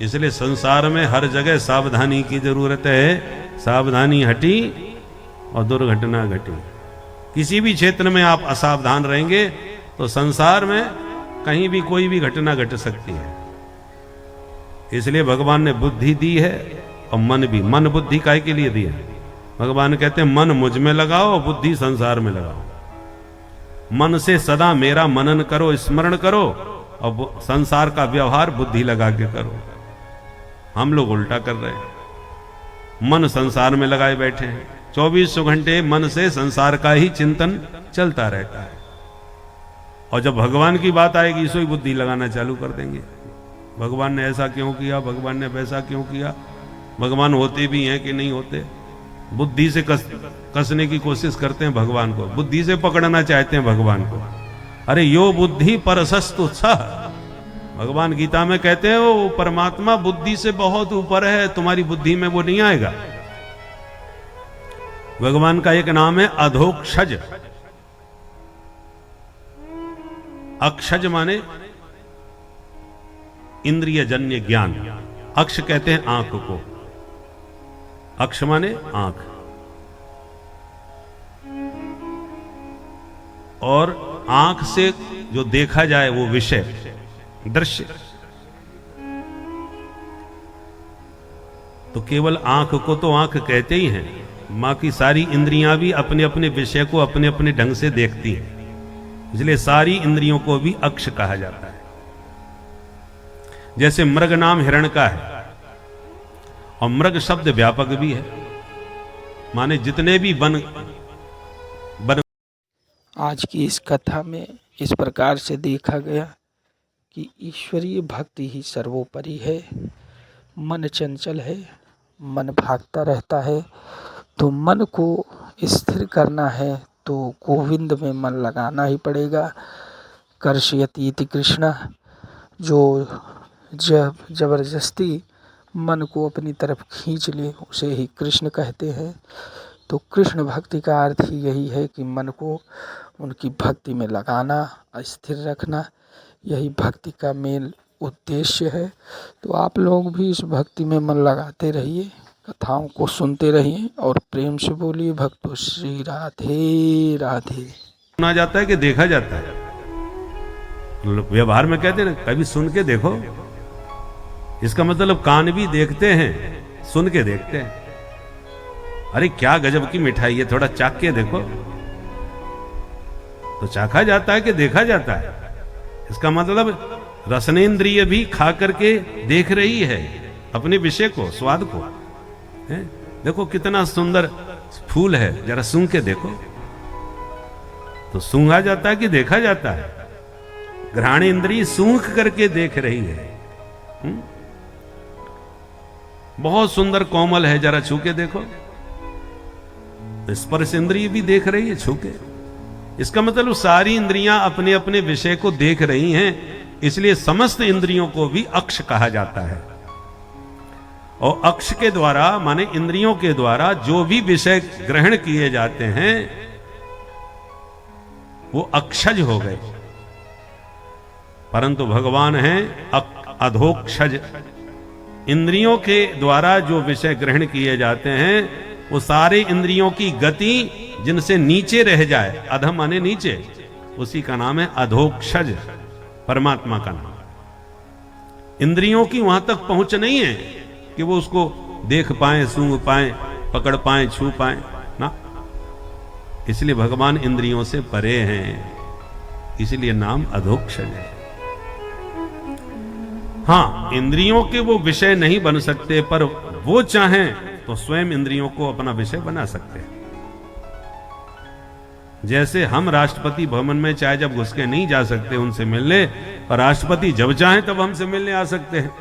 इसलिए संसार में हर जगह सावधानी की जरूरत है। सावधानी हटी और दुर्घटना घटी। किसी भी क्षेत्र में आप असावधान रहेंगे तो संसार में कहीं भी कोई भी घटना घट सकती है। इसलिए भगवान ने बुद्धि दी है और मन भी। मन बुद्धि काहे के लिए दी है? भगवान कहते हैं मन मुझ में लगाओ, बुद्धि संसार में लगाओ। मन से सदा मेरा मनन करो, स्मरण करो, और संसार का व्यवहार बुद्धि लगा के करो। हम लोग उल्टा कर रहे हैं, मन संसार में लगाए बैठे हैं। 24 घंटे मन से संसार का ही चिंतन चलता रहता है, और जब भगवान की बात आएगी सोई बुद्धि लगाना चालू कर देंगे। भगवान ने ऐसा क्यों किया, भगवान ने वैसा क्यों किया। भगवान होते भी हैं कि नहीं होते? बुद्धि से कसने की कोशिश करते हैं भगवान को, बुद्धि से पकड़ना चाहते हैं भगवान को। अरे यो बुद्धि परसस्तु सह, भगवान गीता में कहते हैं वो परमात्मा बुद्धि से बहुत ऊपर है, तुम्हारी बुद्धि में वो नहीं आएगा। भगवान का एक नाम है अधोक्षज। अक्षज माने इंद्रिय जन्य ज्ञान। अक्ष कहते हैं आंख को, अक्ष माने आंख, और आंख से जो देखा जाए वो विषय, दृश्य। तो केवल आंख को तो आंख कहते ही हैं, मां की सारी इंद्रियां भी अपने अपने विषय को अपने अपने ढंग से देखती हैं। इसलिए सारी इंद्रियों को भी अक्ष कहा जाता है। जैसे मृग नाम हिरण का है, और मृग शब्द व्यापक भी है, माने जितने भी वन। आज की इस कथा में इस प्रकार से देखा गया कि ईश्वरीय भक्ति ही सर्वोपरि है। मन चंचल है, मन भागता रहता है, तो मन को स्थिर करना है तो गोविंद में मन लगाना ही पड़ेगा। कर्षयति इति कृष्ण, जो जब जबरदस्ती मन को अपनी तरफ खींच ले उसे ही कृष्ण कहते हैं। तो कृष्ण भक्ति का अर्थ ही यही है कि मन को उनकी भक्ति में लगाना, स्थिर रखना, यही भक्ति का मेन उद्देश्य है। तो आप लोग भी इस भक्ति में मन लगाते रहिए, कथाओं को सुनते रहिए और प्रेम से बोलिए भक्तों श्री राधे राधे। सुना जाता है कि देखा जाता है? व्यवहार में कहते हैं ना, कभी सुन के देखो। इसका मतलब कान भी देखते हैं, सुन के देखते हैं। अरे क्या गजब की मिठाई है, थोड़ा चाख के देखो। तो चाखा जाता है कि देखा जाता है? इसका मतलब रसनेन्द्रिय भी खा करके देख रही है अपने विषय को, स्वाद को। देखो कितना सुंदर फूल है, जरा सूंघ के देखो। तो सूंघा जाता है कि देखा जाता है? घ्राण इंद्रिय सूंघ करके देख रही है। बहुत सुंदर कोमल है, जरा छू के देखो। स्पर्श इंद्रिय भी देख रही है छू के। इसका मतलब सारी इंद्रियां अपने अपने विषय को देख रही हैं, इसलिए समस्त इंद्रियों को भी अक्ष कहा जाता है। और अक्ष के द्वारा माने इंद्रियों के द्वारा जो भी विषय ग्रहण किए जाते हैं वो अक्षज हो गए। परंतु भगवान हैं अधोक्षज। इंद्रियों के द्वारा जो विषय ग्रहण किए जाते हैं वो सारे इंद्रियों की गति जिनसे नीचे रह जाए, अधम माने नीचे, उसी का नाम है अधोक्षज, परमात्मा का नाम। इंद्रियों की वहां तक पहुंच नहीं है कि वो उसको देख पाए, सूंघ पाए, पकड़ पाए, छू पाए ना। इसलिए भगवान इंद्रियों से परे हैं, इसलिए नाम अधोक्षज है। हाँ, इंद्रियों के वो विषय नहीं बन सकते, पर वो चाहें तो स्वयं इंद्रियों को अपना विषय बना सकते हैं। जैसे हम राष्ट्रपति भवन में चाहे जब घुस के नहीं जा सकते उनसे मिलने, पर राष्ट्रपति जब चाहें तब हमसे मिलने आ सकते हैं।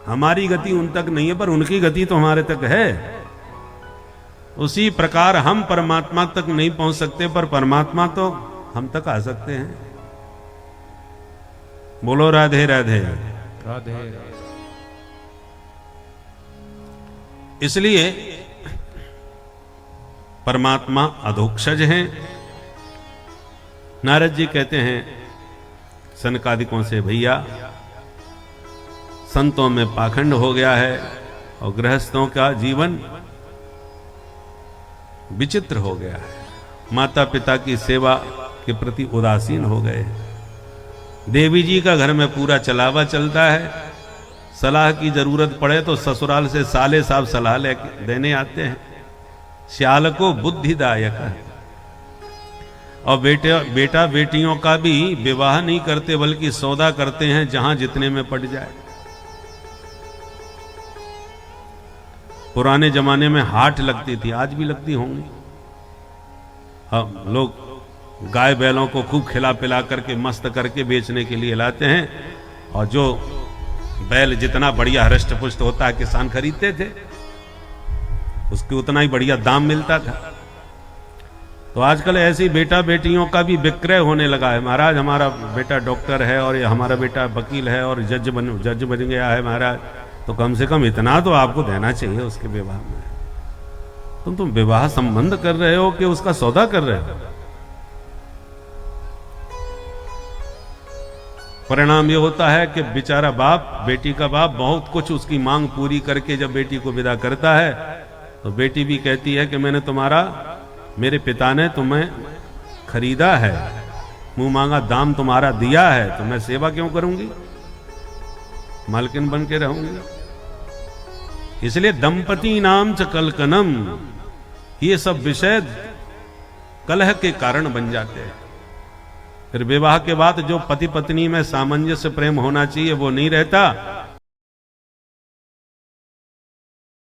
हमारी गति उन तक नहीं है, पर उनकी गति तो हमारे तक है। उसी प्रकार हम परमात्मा तक नहीं पहुंच सकते, पर परमात्मा तो हम तक आ सकते हैं। बोलो राधे राधे राधे। इसलिए परमात्मा अधोक्षज हैं। नारद जी कहते हैं सनकादिकों से, भैया संतों में पाखंड हो गया है और गृहस्थों का जीवन विचित्र हो गया है। माता पिता की सेवा के प्रति उदासीन हो गए। देवी जी का घर में पूरा चलावा चलता है। सलाह की जरूरत पड़े तो ससुराल से साले साहब सलाह देने आते हैं। श्याल को बुद्धिदायक है। और बेटा बेटियों का भी विवाह नहीं करते, बल्कि सौदा करते हैं जहां जितने में पड़ जाए। पुराने जमाने में हाट लगती थी, आज भी लगती होंगी। हम लोग गाय बैलों को खूब खिला पिला करके मस्त करके बेचने के लिए लाते हैं, और जो बैल जितना बढ़िया हृष्ट पुष्ट होता है किसान खरीदते थे, उसके उतना ही बढ़िया दाम मिलता था। तो आजकल ऐसी बेटा बेटियों का भी विक्रय होने लगा है। महाराज हमारा बेटा डॉक्टर है और ये हमारा बेटा वकील है और जज बन गया है महाराज, तो कम से कम इतना तो आपको देना चाहिए उसके विवाह में। तुम विवाह संबंध कर रहे हो कि उसका सौदा कर रहे हो? परिणाम ये होता है कि बेचारा बाप, बेटी का बाप, बहुत कुछ उसकी मांग पूरी करके जब बेटी को विदा करता है तो बेटी भी कहती है कि मेरे पिता ने तुम्हें खरीदा है, मुंह मांगा दाम तुम्हारा दिया है, तो मैं सेवा क्यों करूंगी, मालकिन बन के रहूंगी। इसलिए दंपति नाम च कलकनम, ये सब विषय कलह के कारण बन जाते हैं। फिर विवाह के बाद जो पति पत्नी में सामंजस्य प्रेम होना चाहिए वो नहीं रहता,